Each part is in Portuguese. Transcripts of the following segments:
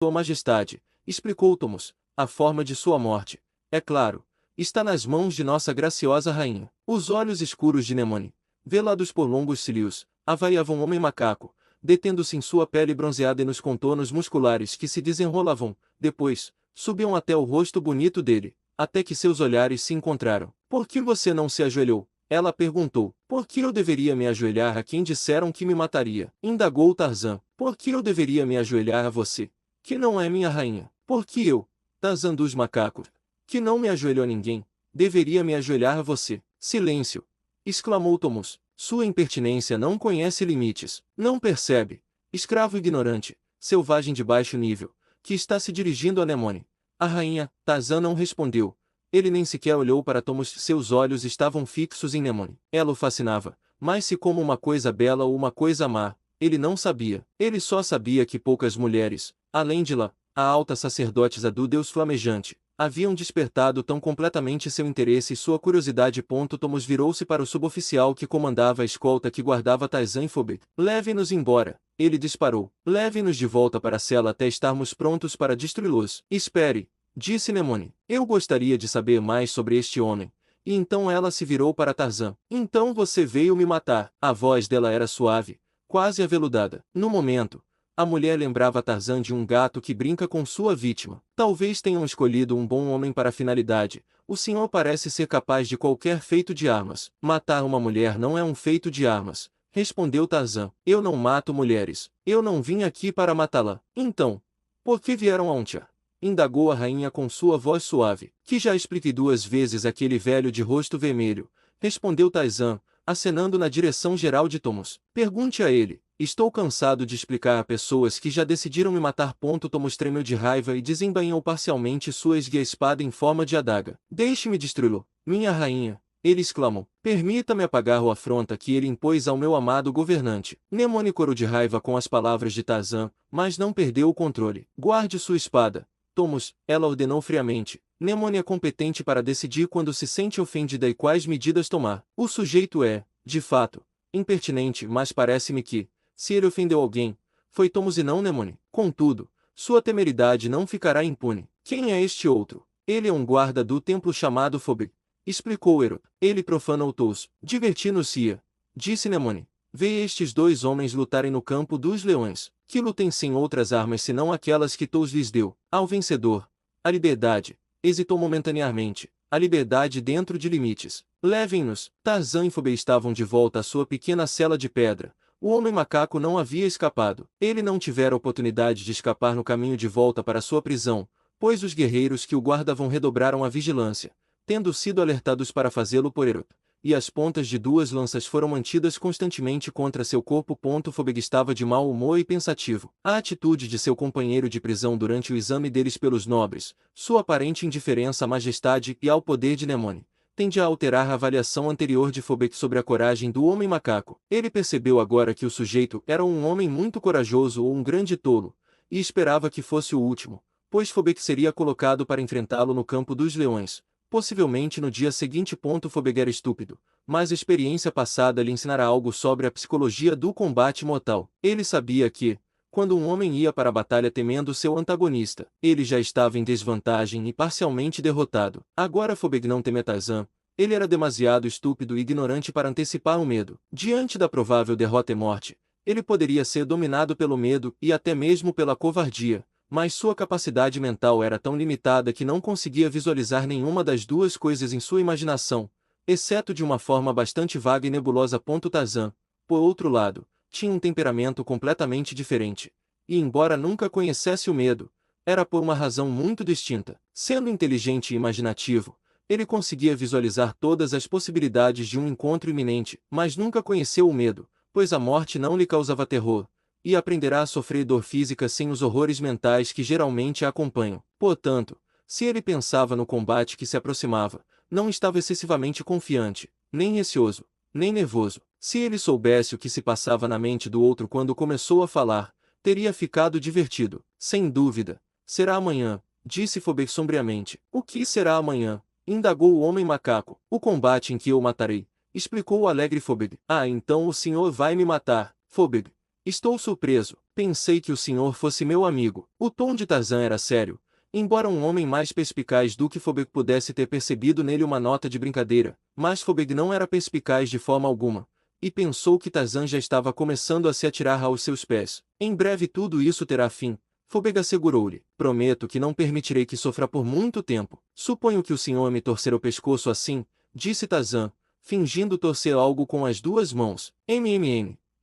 Sua Majestade, explicou Thomas, a forma de sua morte, é claro, está nas mãos de nossa graciosa rainha. Os olhos escuros de Nemone, velados por longos cílios, avaliavam o homem macaco, detendo-se em sua pele bronzeada e nos contornos musculares que se desenrolavam, depois, subiam até o rosto bonito dele, até que seus olhares se encontraram. Por que você não se ajoelhou? Ela perguntou. Por que eu deveria me ajoelhar a quem disseram que me mataria? Indagou Tarzan. Por que eu deveria me ajoelhar a você, que não é minha rainha? Por que eu, Tarzan dos macacos, que não me ajoelhou a ninguém, deveria me ajoelhar a você? Silêncio! Exclamou Thomas. Sua impertinência não conhece limites. Não percebe, escravo ignorante, selvagem de baixo nível, que está se dirigindo a Nemone. A rainha, Tarzan não respondeu. Ele nem sequer olhou para Thomas, seus olhos estavam fixos em Nemone. Ela o fascinava, mas se como uma coisa bela ou uma coisa má, ele não sabia. Ele só sabia que poucas mulheres, além de lá, a alta sacerdotisa do Deus Flamejante, haviam despertado tão completamente seu interesse e sua curiosidade. Thomas virou-se para o suboficial que comandava a escolta que guardava Tarzan e Phobos. Leve-nos embora, ele disparou. Leve-nos de volta para a cela até estarmos prontos para destruí-los. Espere, disse Nemone. Eu gostaria de saber mais sobre este homem. E então ela se virou para Tarzan. Então você veio me matar. A voz dela era suave, quase aveludada. No momento, a mulher lembrava Tarzan de um gato que brinca com sua vítima. Talvez tenham escolhido um bom homem para a finalidade. O senhor parece ser capaz de qualquer feito de armas. Matar uma mulher não é um feito de armas, respondeu Tarzan. Eu não mato mulheres. Eu não vim aqui para matá-la. Então, por que vieram a Ontia? Indagou a rainha com sua voz suave. Que já expliquei 2 vezes aquele velho de rosto vermelho, respondeu Tarzan, acenando na direção geral de Thomas. Pergunte a ele. Estou cansado de explicar a pessoas que já decidiram me matar. Thomas tremeu de raiva e desembainhou parcialmente sua espada em forma de adaga. Deixe-me destruí-lo, minha rainha, ele exclamou. Permita-me apagar a afronta que ele impôs ao meu amado governante. Nemone corou de raiva com as palavras de Tarzan, mas não perdeu o controle. Guarde sua espada, Thomas, ela ordenou friamente. Nemone é competente para decidir quando se sente ofendida e quais medidas tomar. O sujeito é, de fato, impertinente, mas parece-me que, se ele ofendeu alguém, foi Thomas e não Nemone. Contudo, sua temeridade não ficará impune. Quem é este outro? Ele é um guarda do templo chamado Phobos, explicou Ero. Ele profana o Tous. Divertir-nos-ia, disse Nemone. Vê estes 2 homens lutarem no campo dos leões, que lutem sem outras armas senão aquelas que Tous lhes deu. Ao vencedor, a liberdade. Hesitou momentaneamente. A liberdade dentro de limites. Levem-nos. Tarzan e Phobos estavam de volta à sua pequena cela de pedra. O homem macaco não havia escapado. Ele não tivera oportunidade de escapar no caminho de volta para sua prisão, pois os guerreiros que o guardavam redobraram a vigilância, tendo sido alertados para fazê-lo por Ero, e as pontas de 2 lanças foram mantidas constantemente contra seu corpo. Phobos estava de mau humor e pensativo. A atitude de seu companheiro de prisão durante o exame deles pelos nobres, sua aparente indiferença à majestade e ao poder de Nemone, tende a alterar a avaliação anterior de Phobos sobre a coragem do homem macaco. Ele percebeu agora que o sujeito era um homem muito corajoso ou um grande tolo, e esperava que fosse o último, pois Phobos seria colocado para enfrentá-lo no campo dos leões, possivelmente no dia seguinte. Phobos era estúpido, mas a experiência passada lhe ensinara algo sobre a psicologia do combate mortal. Ele sabia que, quando um homem ia para a batalha temendo seu antagonista, ele já estava em desvantagem e parcialmente derrotado. Agora Phobos não temia Tarzan. Ele era demasiado estúpido e ignorante para antecipar o medo. Diante da provável derrota e morte, ele poderia ser dominado pelo medo e até mesmo pela covardia, mas sua capacidade mental era tão limitada que não conseguia visualizar nenhuma das 2 coisas em sua imaginação, exceto de uma forma bastante vaga e nebulosa. Tarzan, por outro lado, tinha um temperamento completamente diferente, e embora nunca conhecesse o medo, era por uma razão muito distinta. Sendo inteligente e imaginativo, ele conseguia visualizar todas as possibilidades de um encontro iminente, mas nunca conheceu o medo, pois a morte não lhe causava terror, e aprenderá a sofrer dor física sem os horrores mentais que geralmente a acompanham. Portanto, se ele pensava no combate que se aproximava, não estava excessivamente confiante, nem receoso, nem nervoso. Se ele soubesse o que se passava na mente do outro quando começou a falar, teria ficado divertido. Sem dúvida, será amanhã, disse Phobos sombriamente. O que será amanhã? Indagou o homem macaco. O combate em que eu matarei, explicou o alegre Phobos. Ah, então o senhor vai me matar, Phobos, Estou surpreso. Pensei que o senhor fosse meu amigo. O tom de Tarzan era sério, embora um homem mais perspicaz do que Fobeg pudesse ter percebido nele uma nota de brincadeira, mas Fobeg não era perspicaz de forma alguma, e pensou que Tarzan já estava começando a se atirar aos seus pés. Em breve tudo isso terá fim, Fobeg assegurou-lhe. Prometo que não permitirei que sofra por muito tempo. Suponho que o senhor me torcer o pescoço assim, disse Tarzan, fingindo torcer algo com as duas mãos.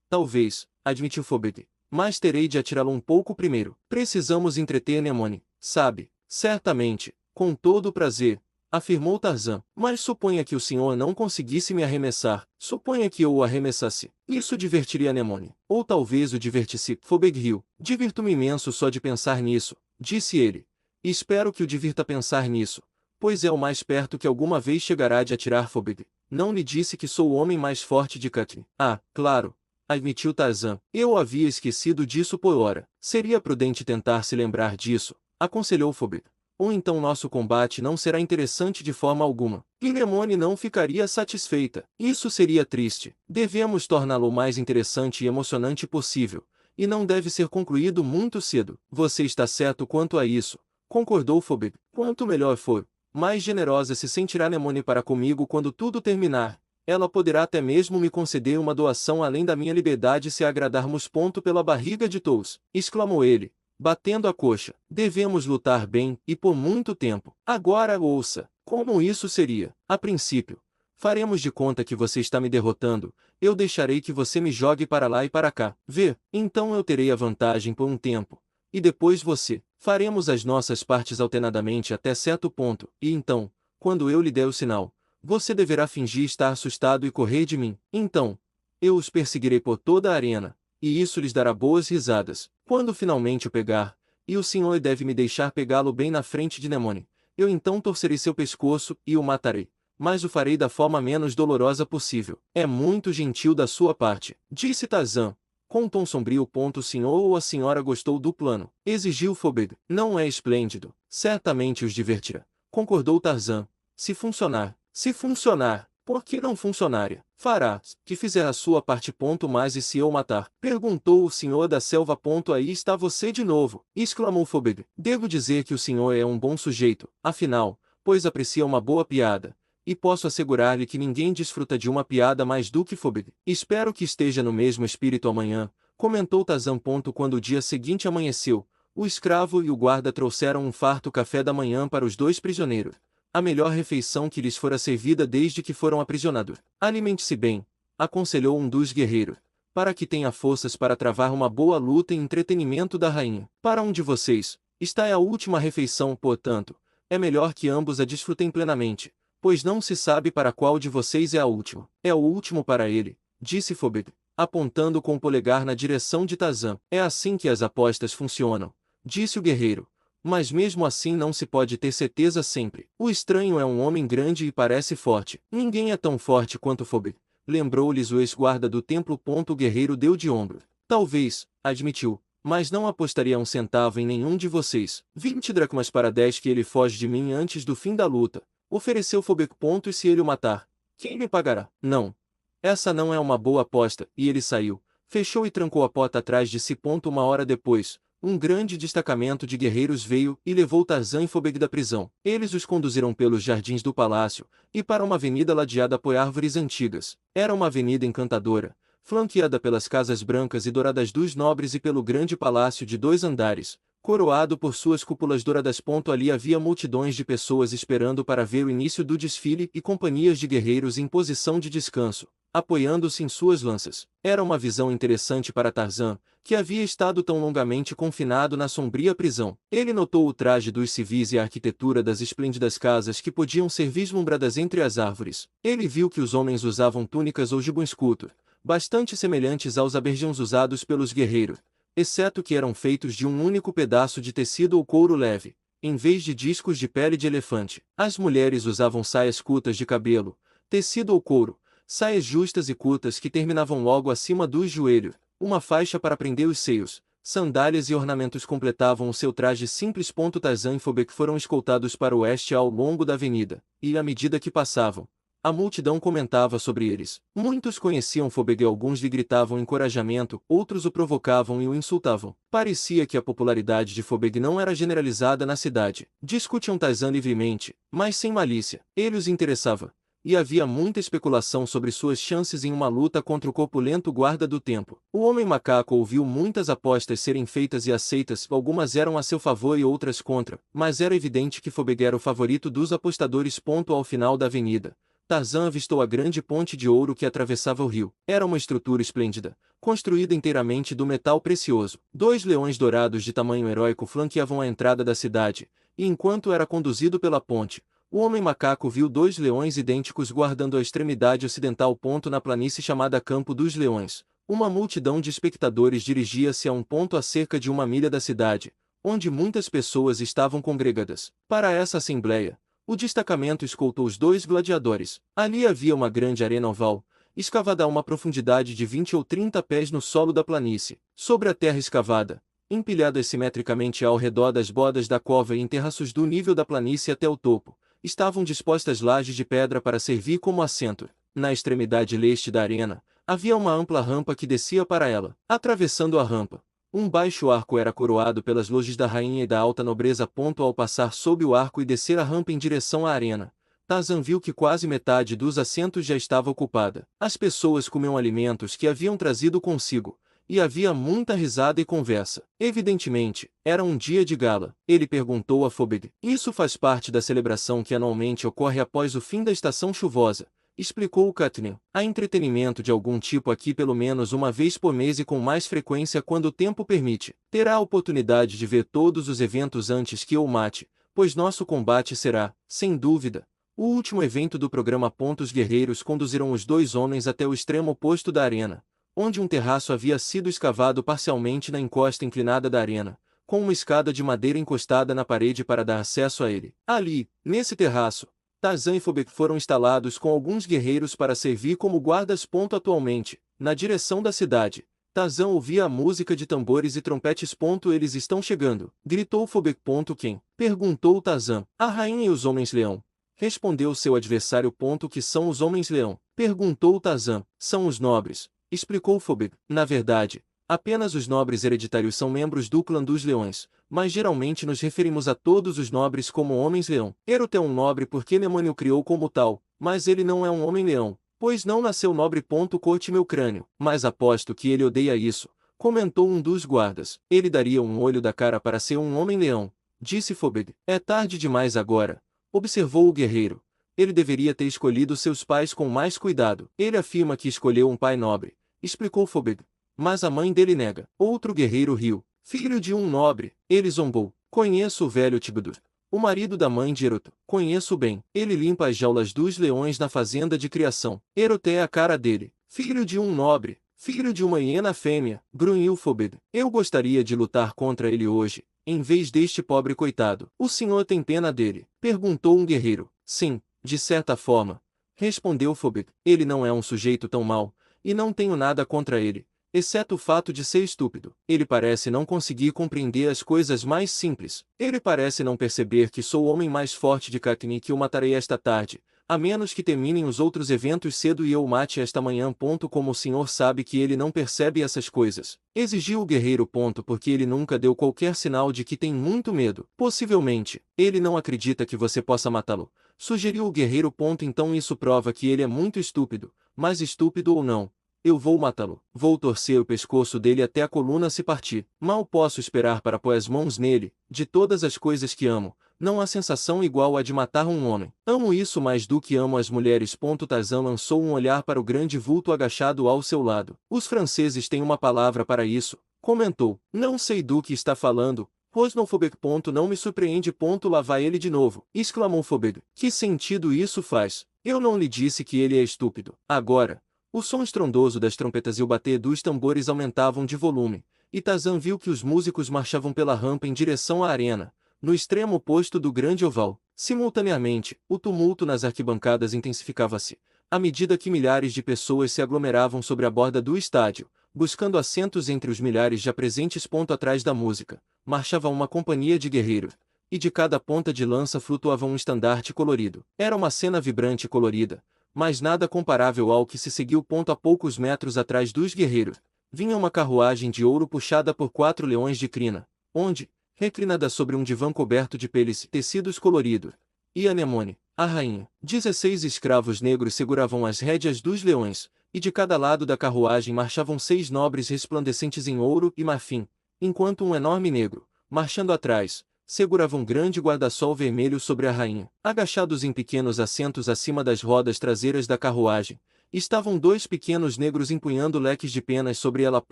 Talvez, admitiu Fobeg, mas terei de atirá-lo um pouco primeiro. Precisamos entreter Nemone, sabe? Certamente, com todo o prazer, afirmou Tarzan. Mas suponha que o senhor não conseguisse me arremessar. Suponha que eu o arremessasse. Isso divertiria Nemone. Ou talvez o divertisse. Fobeg riu. Divirto-me imenso só de pensar nisso, disse ele. E espero que o divirta pensar nisso, pois é o mais perto que alguma vez chegará de atirar Fobeg. Não lhe disse que sou o homem mais forte de Katyn. Ah, claro, admitiu Tarzan. Eu havia esquecido disso por ora. Seria prudente tentar se lembrar disso, aconselhou Fobeg. Ou então nosso combate não será interessante de forma alguma. E Nemone não ficaria satisfeita. Isso seria triste. Devemos torná-lo o mais interessante e emocionante possível, e não deve ser concluído muito cedo. Você está certo quanto a isso, concordou Fobeg. Quanto melhor for, mais generosa se sentirá Nemone para comigo quando tudo terminar. Ela poderá até mesmo me conceder uma doação além da minha liberdade se agradarmos. Pela barriga de Tous, exclamou ele, batendo a coxa. Devemos lutar bem e por muito tempo. Agora ouça, como isso seria. A princípio, faremos de conta que você está me derrotando. Eu deixarei que você me jogue para lá e para cá. Vê, então eu terei a vantagem por um tempo. E depois você. Faremos as nossas partes alternadamente até certo ponto. E então, quando eu lhe der o sinal, você deverá fingir estar assustado e correr de mim. Então, eu os perseguirei por toda a arena, e isso lhes dará boas risadas. Quando finalmente o pegar, e o senhor deve me deixar pegá-lo bem na frente de Nemone, eu então torcerei seu pescoço e o matarei. Mas o farei da forma menos dolorosa possível. É muito gentil da sua parte, disse Tarzan, com um tom sombrio. O senhor ou a senhora gostou do plano? Exigiu Fobeg. Não é esplêndido? Certamente os divertirá, concordou Tarzan. Se funcionar, por que não funcionaria? Fará, que fizer a sua parte. Mas e se eu matar? Perguntou o senhor da selva. Aí está você de novo, exclamou Fobeg. Devo dizer que o senhor é um bom sujeito, afinal, pois aprecia uma boa piada. E posso assegurar-lhe que ninguém desfruta de uma piada mais do que Fobeg. Espero que esteja no mesmo espírito amanhã, comentou Tarzan. Quando o dia seguinte amanheceu, o escravo e o guarda trouxeram um farto café da manhã para os dois prisioneiros. A melhor refeição que lhes fora servida desde que foram aprisionados. Alimente-se bem, aconselhou um dos guerreiros, para que tenha forças para travar uma boa luta e entretenimento da rainha. Para um de vocês, esta é a última refeição. Portanto, é melhor que ambos a desfrutem plenamente, pois não se sabe para qual de vocês é a última. É o último para ele, disse Fobeg, apontando com o polegar na direção de Tarzan. É assim que as apostas funcionam, disse o guerreiro. Mas mesmo assim não se pode ter certeza sempre. O estranho é um homem grande e parece forte. Ninguém é tão forte quanto Fobeg, lembrou-lhes o ex-guarda do templo. O guerreiro deu de ombro. Talvez, admitiu, mas não apostaria um centavo em nenhum de vocês. 20 dracmas para 10 que ele foge de mim antes do fim da luta, ofereceu Fobeg. E se ele o matar, quem me pagará? Não. Essa não é uma boa aposta. E ele saiu, fechou e trancou a porta atrás de si. Uma hora depois, um grande destacamento de guerreiros veio e levou Tarzan e Fobeg da prisão. Eles os conduziram pelos jardins do palácio, e para uma avenida ladeada por árvores antigas. Era uma avenida encantadora, flanqueada pelas casas brancas e douradas dos nobres e pelo grande palácio de 2 andares, coroado por suas cúpulas douradas. Ali havia multidões de pessoas esperando para ver o início do desfile e companhias de guerreiros em posição de descanso, apoiando-se em suas lanças. Era uma visão interessante para Tarzan, que havia estado tão longamente confinado na sombria prisão. Ele notou o traje dos civis e a arquitetura das esplêndidas casas que podiam ser vislumbradas entre as árvores. Ele viu que os homens usavam túnicas ou gibuns curtos, bastante semelhantes aos aberjões usados pelos guerreiros, exceto que eram feitos de um único pedaço de tecido ou couro leve, em vez de discos de pele de elefante. As mulheres usavam saias curtas de cabelo, tecido ou couro, saias justas e curtas que terminavam logo acima dos joelhos, uma faixa para prender os seios, sandálias e ornamentos completavam o seu traje simples. Tarzan e Fobeg foram escoltados para o oeste ao longo da avenida, e à medida que passavam, a multidão comentava sobre eles. Muitos conheciam Fobeg e alguns lhe gritavam encorajamento, outros o provocavam e o insultavam. Parecia que a popularidade de Fobeg não era generalizada na cidade. Discutiam Tarzan livremente, mas sem malícia. Ele os interessava. E havia muita especulação sobre suas chances em uma luta contra o corpulento guarda do tempo. O homem macaco ouviu muitas apostas serem feitas e aceitas, algumas eram a seu favor e outras contra, mas era evidente que Fobeg era o favorito dos apostadores. Ao final da avenida, Tarzan avistou a grande ponte de ouro que atravessava o rio. Era uma estrutura esplêndida, construída inteiramente do metal precioso. 2 leões dourados de tamanho heróico flanqueavam a entrada da cidade, e enquanto era conduzido pela ponte, o homem macaco viu 2 leões idênticos guardando a extremidade ocidental. Na planície chamada Campo dos Leões, uma multidão de espectadores dirigia-se a um ponto a cerca de 1 milha da cidade, onde muitas pessoas estavam congregadas. Para essa assembleia, o destacamento escoltou os 2 gladiadores. Ali havia uma grande arena oval, escavada a uma profundidade de 20 ou 30 pés no solo da planície. Sobre a terra escavada, empilhadas simetricamente ao redor das bordas da cova e em terraços do nível da planície até o topo, estavam dispostas lajes de pedra para servir como assento. Na extremidade leste da arena, havia uma ampla rampa que descia para ela. Atravessando a rampa, um baixo arco era coroado pelas loges da rainha e da alta nobreza. Ao passar sob o arco e descer a rampa em direção à arena, Tarzan viu que quase metade dos assentos já estava ocupada. As pessoas comiam alimentos que haviam trazido consigo, e havia muita risada e conversa. Evidentemente, era um dia de gala. Ele perguntou a Fobeg. Isso faz parte da celebração que anualmente ocorre após o fim da estação chuvosa, explicou Katniss. Há entretenimento de algum tipo aqui pelo menos uma vez por mês e com mais frequência quando o tempo permite. Terá a oportunidade de ver todos os eventos antes que eu o mate, pois nosso combate será, sem dúvida, o último evento do programa. Os guerreiros conduziram os 2 homens até o extremo oposto da arena, onde um terraço havia sido escavado parcialmente na encosta inclinada da arena, com uma escada de madeira encostada na parede para dar acesso a ele. Ali, nesse terraço, Tarzan e Fobeg foram instalados com alguns guerreiros para servir como guardas. Atualmente, na direção da cidade, Tarzan ouvia a música de tambores e trompetes. Eles estão chegando, gritou Fobeg. Quem? Perguntou Tarzan. A rainha e os homens-leão, respondeu seu adversário. Que são os homens-leão? Perguntou Tarzan. São os nobres, explicou Fobeg. Na verdade, apenas os nobres hereditários são membros do clã dos leões, mas geralmente nos referimos a todos os nobres como homens-leão. Erot é um nobre porque Nemane o criou como tal, mas ele não é um homem-leão, pois não nasceu nobre. Corte meu crânio. Mas aposto que ele odeia isso, comentou um dos guardas. Ele daria um olho da cara para ser um homem-leão, disse Fobeg. É tarde demais agora, observou o guerreiro. Ele deveria ter escolhido seus pais com mais cuidado. Ele afirma que escolheu um pai nobre, explicou Fobeg. Mas a mãe dele nega. Outro guerreiro riu. Filho de um nobre. Ele zombou. Conheço o velho Tibdur, o marido da mãe de Erot. Conheço bem. Ele limpa as jaulas dos leões na fazenda de criação. Erot é a cara dele. Filho de um nobre. Filho de uma hiena fêmea, grunhiu Fobeg. Eu gostaria de lutar contra ele hoje, em vez deste pobre coitado. O senhor tem pena dele? Perguntou um guerreiro. Sim, de certa forma, respondeu Fobeg. Ele não é um sujeito tão mau, e não tenho nada contra ele, exceto o fato de ser estúpido. Ele parece não conseguir compreender as coisas mais simples. Ele parece não perceber que sou o homem mais forte de Katniss e que o matarei esta tarde, a menos que terminem os outros eventos cedo e eu o mate esta manhã. Como o senhor sabe que ele não percebe essas coisas? Exigiu o guerreiro. Porque ele nunca deu qualquer sinal de que tem muito medo. Possivelmente, ele não acredita que você possa matá-lo, sugeriu o guerreiro. Então isso prova que ele é muito estúpido, mas estúpido ou não, eu vou matá-lo. Vou torcer o pescoço dele até a coluna se partir. Mal posso esperar para pôr as mãos nele. De todas as coisas que amo, não há sensação igual a de matar um homem. Amo isso mais do que amo as mulheres. Tarzan lançou um olhar para o grande vulto agachado ao seu lado. Os franceses têm uma palavra para isso, comentou. Não sei do que está falando. Rosnou Fobeg. Não me surpreende. Lá vai ele de novo, exclamou Fobeg. Que sentido isso faz? Eu não lhe disse que ele é estúpido. Agora, o som estrondoso das trompetas e o bater dos tambores aumentavam de volume, e Tarzan viu que os músicos marchavam pela rampa em direção à arena, no extremo oposto do grande oval. Simultaneamente, o tumulto nas arquibancadas intensificava-se, à medida que milhares de pessoas se aglomeravam sobre a borda do estádio, buscando assentos entre os milhares já presentes. Atrás da música, marchava uma companhia de guerreiros, e de cada ponta de lança flutuava um estandarte colorido. Era uma cena vibrante e colorida, mas nada comparável ao que se seguiu. A poucos metros atrás dos guerreiros, vinha uma carruagem de ouro puxada por 4 leões de crina, onde, reclinada sobre um divã coberto de peles e tecidos coloridos, e Anemone, a rainha. 16 escravos negros seguravam as rédeas dos leões, e de cada lado da carruagem marchavam 6 nobres resplandecentes em ouro e marfim, enquanto um enorme negro, marchando atrás, segurava um grande guarda-sol vermelho sobre a rainha. Agachados em pequenos assentos acima das rodas traseiras da carruagem, estavam 2 pequenos negros empunhando leques de penas sobre ela.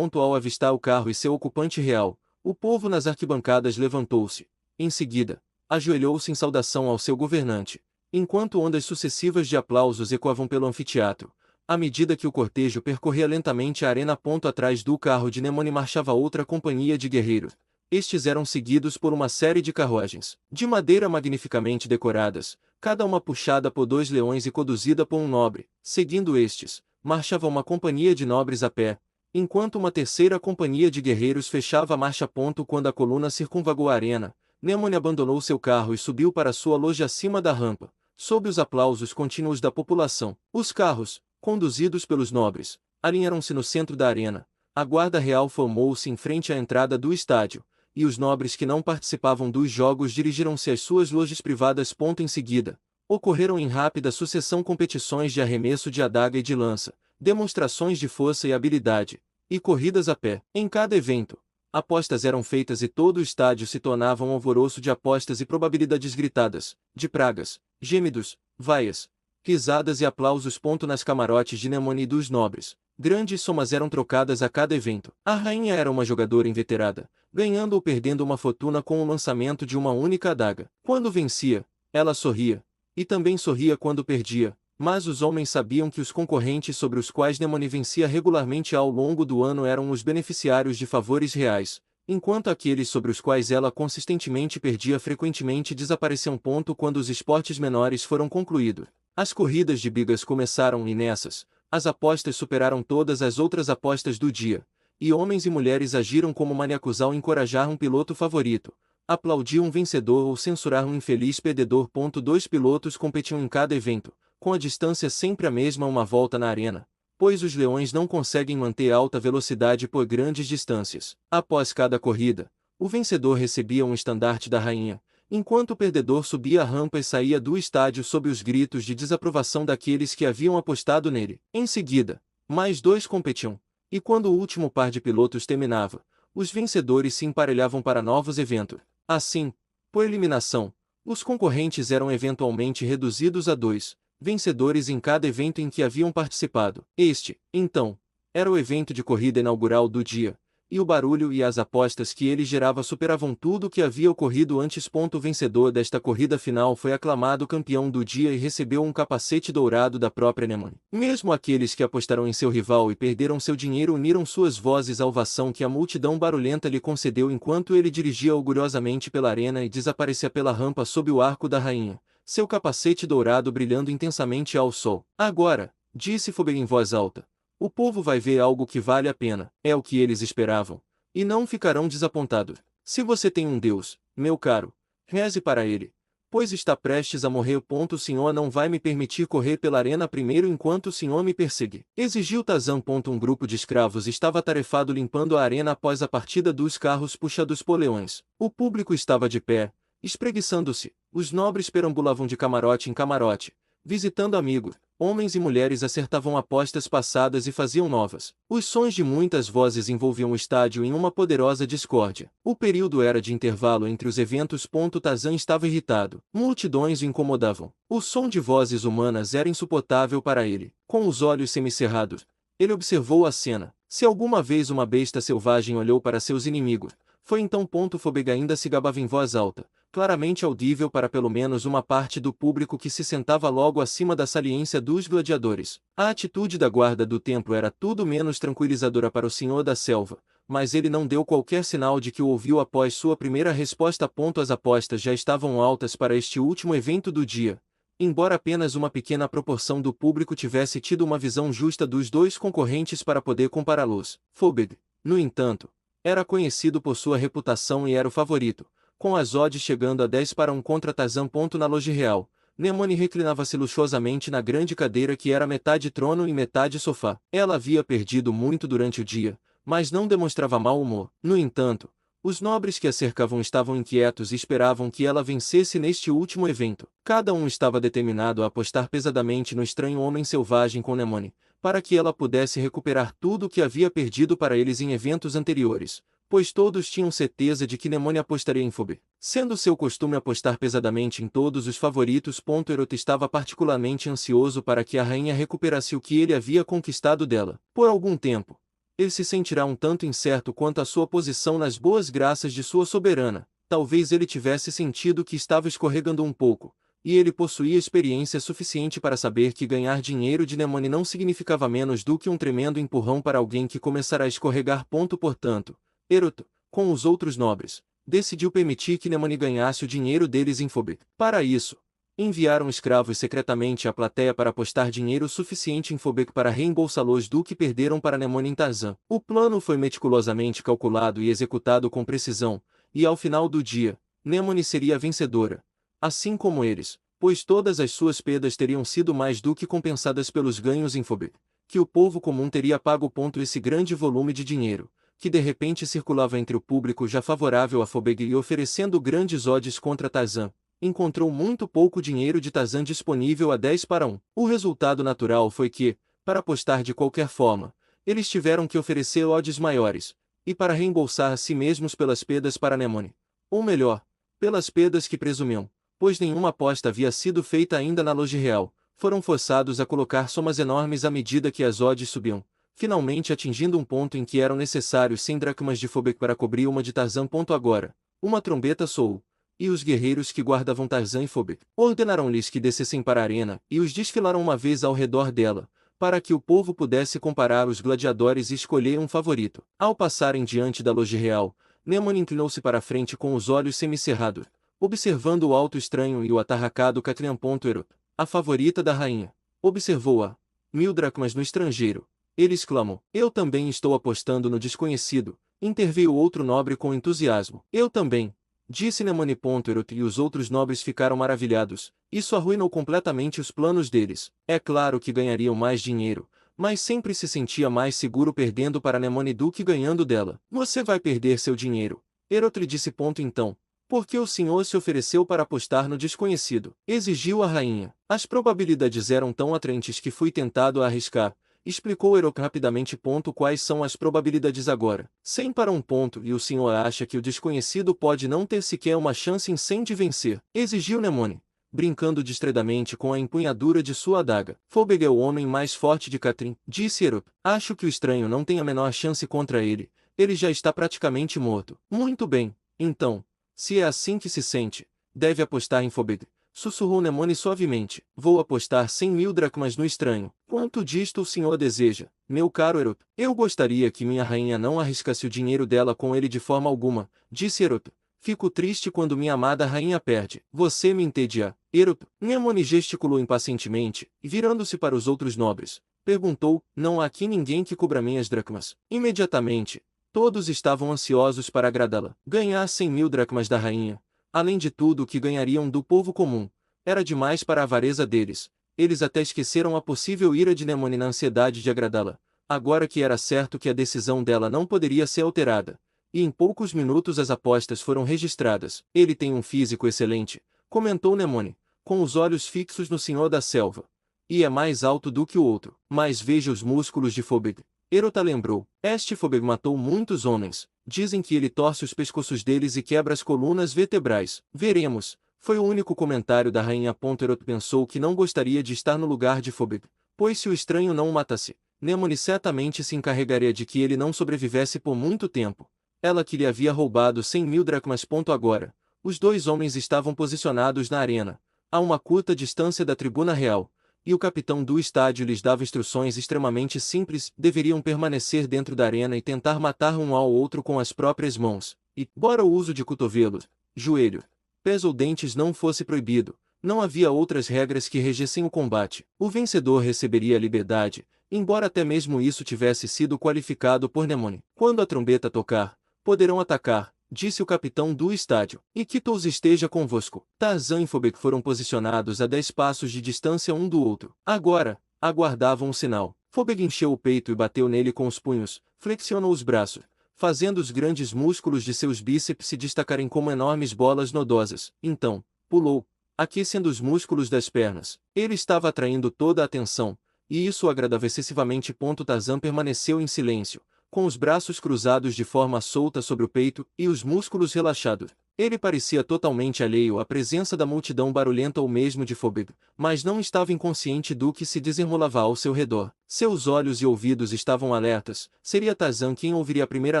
Ao avistar o carro e seu ocupante real, o povo nas arquibancadas levantou-se. Em seguida, ajoelhou-se em saudação ao seu governante, enquanto ondas sucessivas de aplausos ecoavam pelo anfiteatro. À medida que o cortejo percorria lentamente a arena. Atrás do carro de Nemone marchava outra companhia de guerreiros. Estes eram seguidos por uma série de carruagens, de madeira magnificamente decoradas, cada uma puxada por 2 leões e conduzida por um nobre. Seguindo estes, marchava uma companhia de nobres a pé, enquanto uma terceira companhia de guerreiros fechava a marcha. Quando a coluna circunvagou a arena, Nemone abandonou seu carro e subiu para sua loja acima da rampa, sob os aplausos contínuos da população. Os carros, conduzidos pelos nobres, alinharam-se no centro da arena. A guarda real formou-se em frente à entrada do estádio, e os nobres que não participavam dos jogos dirigiram-se às suas lojas privadas. Em seguida, ocorreram em rápida sucessão competições de arremesso de adaga e de lança, demonstrações de força e habilidade, e corridas a pé. Em cada evento, apostas eram feitas e todo o estádio se tornava um alvoroço de apostas e probabilidades gritadas, de pragas, gemidos, vaias, risadas e aplausos. Nas camarotes de Nemone e dos nobres, grandes somas eram trocadas a cada evento. A rainha era uma jogadora inveterada, ganhando ou perdendo uma fortuna com o lançamento de uma única adaga. Quando vencia, ela sorria, e também sorria quando perdia, mas os homens sabiam que os concorrentes sobre os quais Nemone vencia regularmente ao longo do ano eram os beneficiários de favores reais, enquanto aqueles sobre os quais ela consistentemente perdia frequentemente desapareciam. Quando os esportes menores foram concluídos, as corridas de bigas começaram e nessas, as apostas superaram todas as outras apostas do dia, e homens e mulheres agiram como maníacos ao encorajar um piloto favorito, aplaudir um vencedor ou censurar um infeliz perdedor. 2 pilotos competiam em cada evento, com a distância sempre a mesma, uma volta na arena, pois os leões não conseguem manter alta velocidade por grandes distâncias. Após cada corrida, o vencedor recebia um estandarte da rainha, enquanto o perdedor subia a rampa e saía do estádio sob os gritos de desaprovação daqueles que haviam apostado nele. Em seguida, mais 2 competiam, e quando o último par de pilotos terminava, os vencedores se emparelhavam para novos eventos. Assim, por eliminação, os concorrentes eram eventualmente reduzidos a 2 vencedores em cada evento em que haviam participado. Este, então, era o evento de corrida inaugural do dia, e o barulho e as apostas que ele gerava superavam tudo o que havia ocorrido antes. O vencedor desta corrida final foi aclamado campeão do dia e recebeu um capacete dourado da própria Nemone. Mesmo aqueles que apostaram em seu rival e perderam seu dinheiro uniram suas vozes à ovação que a multidão barulhenta lhe concedeu enquanto ele dirigia orgulhosamente pela arena e desaparecia pela rampa sob o arco da rainha, seu capacete dourado brilhando intensamente ao sol. Agora, disse Fobeg em voz alta, o povo vai ver algo que vale a pena. É o que eles esperavam, e não ficarão desapontados. Se você tem um Deus, meu caro, reze para ele, pois está prestes a morrer. O senhor não vai me permitir correr pela arena primeiro enquanto o senhor me persegue, exigiu Tarzan. Um grupo de escravos estava atarefado limpando a arena após a partida dos carros puxados por leões. O público estava de pé, espreguiçando-se. Os nobres perambulavam de camarote em camarote, visitando amigos. Homens e mulheres acertavam apostas passadas e faziam novas. Os sons de muitas vozes envolviam o estádio em uma poderosa discórdia. O período era de intervalo entre os eventos. Tarzan estava irritado. Multidões o incomodavam. O som de vozes humanas era insuportável para ele. Com os olhos semicerrados, ele observou a cena. Se alguma vez uma besta selvagem olhou para seus inimigos, foi então. Fobeg ainda se gabava em voz alta, claramente audível para pelo menos uma parte do público que se sentava logo acima da saliência dos gladiadores. A atitude da guarda do templo era tudo menos tranquilizadora para o senhor da selva, mas ele não deu qualquer sinal de que o ouviu após sua primeira resposta. As apostas já estavam altas para este último evento do dia, embora apenas uma pequena proporção do público tivesse tido uma visão justa dos 2 concorrentes para poder compará-los. Fobeg, no entanto, era conhecido por sua reputação e era o favorito, com as odds chegando a 10 para 1 contra Tarzan. Na loja real, Nemone reclinava-se luxuosamente na grande cadeira que era metade trono e metade sofá. Ela havia perdido muito durante o dia, mas não demonstrava mau humor. No entanto, os nobres que a cercavam estavam inquietos e esperavam que ela vencesse neste último evento. Cada um estava determinado a apostar pesadamente no estranho homem selvagem com Nemone, para que ela pudesse recuperar tudo o que havia perdido para eles em eventos anteriores, pois todos tinham certeza de que Nemone apostaria em Phoebe. Sendo seu costume apostar pesadamente em todos os favoritos. Erot estava particularmente ansioso para que a rainha recuperasse o que ele havia conquistado dela. Por algum tempo, ele se sentirá um tanto incerto quanto à sua posição nas boas graças de sua soberana. Talvez ele tivesse sentido que estava escorregando um pouco, e ele possuía experiência suficiente para saber que ganhar dinheiro de Nemone não significava menos do que um tremendo empurrão para alguém que começará a escorregar. Portanto, Erot, com os outros nobres, decidiu permitir que Nemone ganhasse o dinheiro deles em Phoebe. Para isso, enviaram escravos secretamente à plateia para apostar dinheiro suficiente em Phoebe para reembolsá-los do que perderam para Nemone em Tarzan. O plano foi meticulosamente calculado e executado com precisão, e ao final do dia, Nemone seria a vencedora, assim como eles, pois todas as suas perdas teriam sido mais do que compensadas pelos ganhos em Phoebe, que o povo comum teria pago. Esse grande volume de dinheiro, que de repente circulava entre o público já favorável a Phoebe e oferecendo grandes odds contra Tarzan, encontrou muito pouco dinheiro de Tarzan disponível a 10-1. O resultado natural foi que, para apostar de qualquer forma, eles tiveram que oferecer odds maiores, e para reembolsar a si mesmos pelas perdas para Nemone. Ou melhor, pelas perdas que presumiam, pois nenhuma aposta havia sido feita ainda na loja real, foram forçados a colocar somas enormes à medida que as odds subiam, finalmente atingindo um ponto em que eram necessários 100 dracmas de Phoebe para cobrir uma de Tarzan. Agora, uma trombeta soou, e os guerreiros que guardavam Tarzan e Phoebe ordenaram-lhes que descessem para a arena, e os desfilaram uma vez ao redor dela, para que o povo pudesse comparar os gladiadores e escolher um favorito. Ao passarem diante da loja real, Nemone inclinou-se para a frente com os olhos semicerrados, observando o alto estranho e o atarracado Catrian. Erot, a favorita da rainha, observou-a. 1000 dracmas no estrangeiro. Ele exclamou. Eu também estou apostando no desconhecido, interveio outro nobre com entusiasmo. Eu também, disse Nemone. Erot e os outros nobres ficaram maravilhados. Isso arruinou completamente os planos deles. É claro que ganhariam mais dinheiro, mas sempre se sentia mais seguro perdendo para Nemone do que ganhando dela. Você vai perder seu dinheiro, Erot lhe disse. Então, por que o senhor se ofereceu para apostar no desconhecido? Exigiu a rainha. As probabilidades eram tão atraentes que fui tentado a arriscar, explicou Erot rapidamente. Quais são as probabilidades agora? 100-1. E o senhor acha que o desconhecido pode não ter sequer uma chance em 100 de vencer? Exigiu Nemone, brincando distretamente com a empunhadura de sua adaga. Phoebe é o homem mais forte de Catrin, disse Erot. Acho que o estranho não tem a menor chance contra ele. Ele já está praticamente morto. Muito bem, então, se é assim que se sente, deve apostar em Phoebe, sussurrou Nemone suavemente. Vou apostar 100.000 dracmas no estranho. Quanto disto o senhor deseja, meu caro Erot? Eu gostaria que minha rainha não arriscasse o dinheiro dela com ele de forma alguma, disse Erot. Fico triste quando minha amada rainha perde. Você me entedia, Erot? Nemone gesticulou impacientemente, e virando-se para os outros nobres, perguntou, não há aqui ninguém que cubra minhas dracmas? Imediatamente, todos estavam ansiosos para agradá-la. Ganhar 100.000 dracmas da rainha, além de tudo o que ganhariam do povo comum, era demais para a avareza deles. Eles até esqueceram a possível ira de Nemone na ansiedade de agradá-la, agora que era certo que a decisão dela não poderia ser alterada. E em poucos minutos as apostas foram registradas. Ele tem um físico excelente, comentou Nemone, com os olhos fixos no senhor da selva. E é mais alto do que o outro. Mas veja os músculos de Phoebe. Erot lembrou. Este Phoebe matou muitos homens. Dizem que ele torce os pescoços deles e quebra as colunas vertebrais. Veremos. Foi o único comentário da rainha. Erot pensou que não gostaria de estar no lugar de Phoebe, pois se o estranho não o matasse, Nemone certamente se encarregaria de que ele não sobrevivesse por muito tempo. Ela que lhe havia roubado 100.000 dracmas. Agora, os dois homens estavam posicionados na arena, a uma curta distância da tribuna real, e o capitão do estádio lhes dava instruções extremamente simples. Deveriam permanecer dentro da arena e tentar matar um ao outro com as próprias mãos, e, embora o uso de cotovelos, joelho, pés ou dentes não fosse proibido, não havia outras regras que regessem o combate. O vencedor receberia a liberdade, embora até mesmo isso tivesse sido qualificado por Nemone. Quando a trombeta tocar, poderão atacar, disse o capitão do estádio. E que Tous esteja convosco. Tarzan e Phobek foram posicionados a 10 passos de distância um do outro. Agora, aguardavam um sinal. Phobek encheu o peito e bateu nele com os punhos, flexionou os braços, fazendo os grandes músculos de seus bíceps se destacarem como enormes bolas nodosas. Então, pulou, aquecendo os músculos das pernas. Ele estava atraindo toda a atenção, e isso o agradava excessivamente. Tarzan permaneceu em silêncio, com os braços cruzados de forma solta sobre o peito e os músculos relaxados. Ele parecia totalmente alheio à presença da multidão barulhenta ou mesmo de Phobek, mas não estava inconsciente do que se desenrolava ao seu redor. Seus olhos e ouvidos estavam alertas. Seria Tarzan quem ouviria a primeira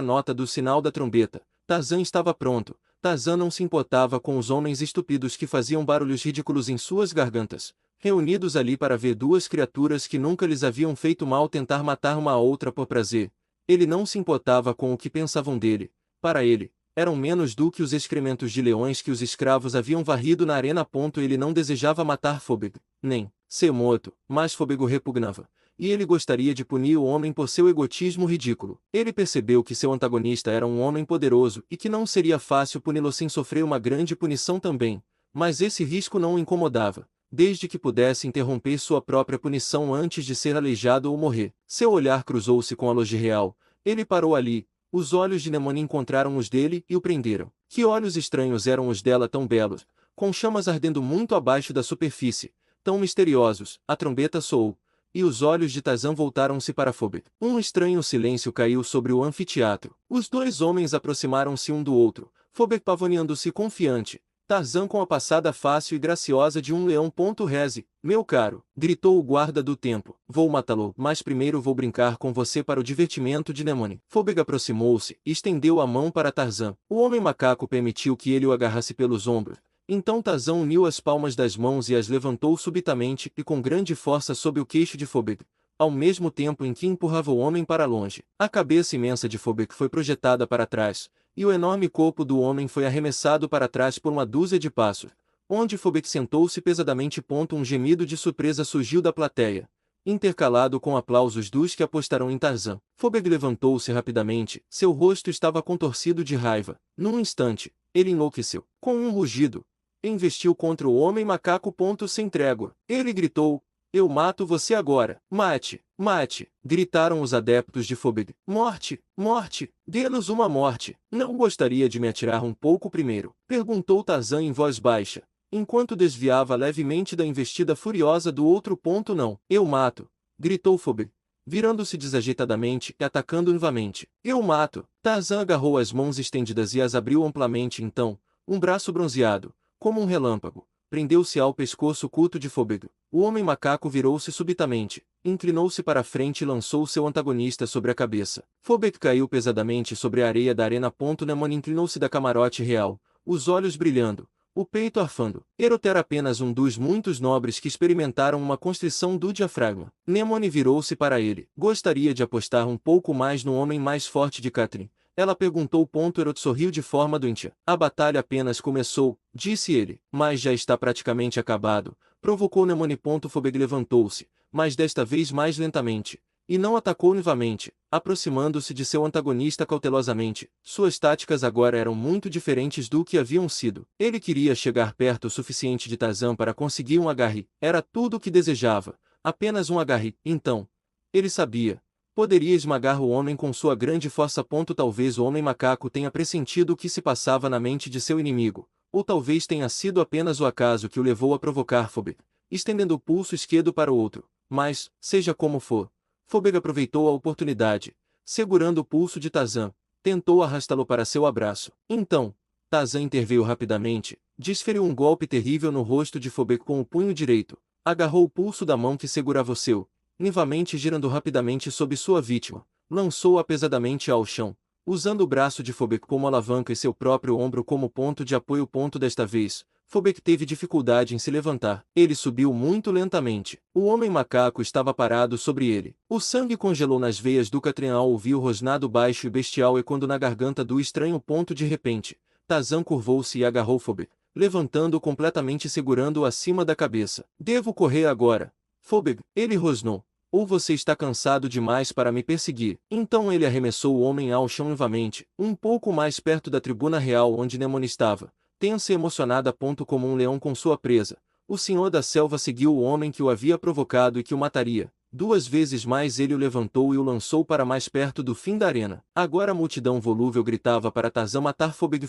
nota do sinal da trombeta. Tarzan estava pronto. Tarzan não se importava com os homens estúpidos que faziam barulhos ridículos em suas gargantas, reunidos ali para ver duas criaturas que nunca lhes haviam feito mal tentar matar uma a outra por prazer. Ele não se importava com o que pensavam dele. Para ele, eram menos do que os excrementos de leões que os escravos haviam varrido na arena. Ele não desejava matar Phobek, nem ser morto, mas Phobek o repugnava, e ele gostaria de punir o homem por seu egotismo ridículo. Ele percebeu que seu antagonista era um homem poderoso e que não seria fácil puni-lo sem sofrer uma grande punição também, mas esse risco não o incomodava, desde que pudesse interromper sua própria punição antes de ser aleijado ou morrer. Seu olhar cruzou-se com a Loge Real. Ele parou ali. Os olhos de Nemone encontraram os dele e o prenderam. Que olhos estranhos eram os dela, tão belos, com chamas ardendo muito abaixo da superfície, tão misteriosos. A trombeta soou, e os olhos de Tarzan voltaram-se para Phobek. Um estranho silêncio caiu sobre o anfiteatro. Os dois homens aproximaram-se um do outro, Phobek pavoneando-se confiante, Tarzan com a passada fácil e graciosa de um leão. Reze, meu caro, gritou o guarda do tempo. Vou matá-lo, mas primeiro vou brincar com você para o divertimento de Nemone. Phobek aproximou-se e estendeu a mão para Tarzan. O homem macaco permitiu que ele o agarrasse pelos ombros. Então Tarzan uniu as palmas das mãos e as levantou subitamente e com grande força sob o queixo de Phobek, ao mesmo tempo em que empurrava o homem para longe. A cabeça imensa de Phobek foi projetada para trás, e o enorme corpo do homem foi arremessado para trás por uma dúzia de passos, onde Phobek sentou-se pesadamente. Um gemido de surpresa surgiu da plateia, intercalado com aplausos dos que apostaram em Tarzan. Phobek levantou-se rapidamente, seu rosto estava contorcido de raiva. Num instante, ele enlouqueceu. Com um rugido, investiu contra o homem macaco. Sem trégua. Ele gritou: eu mato você agora. Mate, mate, gritaram os adeptos de Phobek. Morte, morte, dê-nos uma morte. Não gostaria de me atirar um pouco primeiro? Perguntou Tarzan em voz baixa, enquanto desviava levemente da investida furiosa do outro. Não, eu mato, gritou Phobek, virando-se desajeitadamente e atacando novamente. Eu mato. Tarzan agarrou as mãos estendidas e as abriu amplamente. Então, um braço bronzeado, como um relâmpago, prendeu-se ao pescoço culto de Phobek. O homem macaco virou-se subitamente, inclinou-se para a frente e lançou seu antagonista sobre a cabeça. Phobek caiu pesadamente sobre a areia da arena. Nemone inclinou-se da camarote real, os olhos brilhando, o peito arfando. Eroter era apenas um dos muitos nobres que experimentaram uma constrição do diafragma. Nemone virou-se para ele. Gostaria de apostar um pouco mais no homem mais forte de Catrin? Ela perguntou. Erot sorriu de forma doentia. A batalha apenas começou, disse ele, mas já está praticamente acabado, provocou Nemone. Phobek levantou-se, mas desta vez mais lentamente, e não atacou novamente, aproximando-se de seu antagonista cautelosamente. Suas táticas agora eram muito diferentes do que haviam sido. Ele queria chegar perto o suficiente de Tarzan para conseguir um agarre. Era tudo o que desejava, apenas um agarre. Então, ele sabia, poderia esmagar o homem com sua grande força. Talvez o homem macaco tenha pressentido o que se passava na mente de seu inimigo, ou talvez tenha sido apenas o acaso que o levou a provocar Phobek, estendendo o pulso esquerdo para o outro. Mas, seja como for, Phobek aproveitou a oportunidade, segurando o pulso de Tarzan, tentou arrastá-lo para seu abraço. Então, Tarzan interveio rapidamente, desferiu um golpe terrível no rosto de Phobek com o punho direito, agarrou o pulso da mão que segurava o seu, novamente girando rapidamente sob sua vítima, lançou-a pesadamente ao chão, usando o braço de Phobek como alavanca e seu próprio ombro como ponto de apoio. Desta vez, Phobek teve dificuldade em se levantar. Ele subiu muito lentamente. O homem macaco estava parado sobre ele. O sangue congelou nas veias do Catrin ao ouvir o rosnado baixo e bestial ecoando na garganta do estranho. De repente, Tarzan curvou-se e agarrou Phobek, levantando-o completamente e segurando-o acima da cabeça. Devo correr agora. Phobek, ele rosnou. ou você está cansado demais para me perseguir. Então ele arremessou o homem ao chão novamente, um pouco mais perto da tribuna real onde Nemone estava, tensa e emocionada como um leão com sua presa. O senhor da selva seguiu o homem que o havia provocado e que o mataria. 2 vezes mais ele o levantou e o lançou para mais perto do fim da arena. Agora a multidão volúvel gritava para Tarzan matar Fobeg,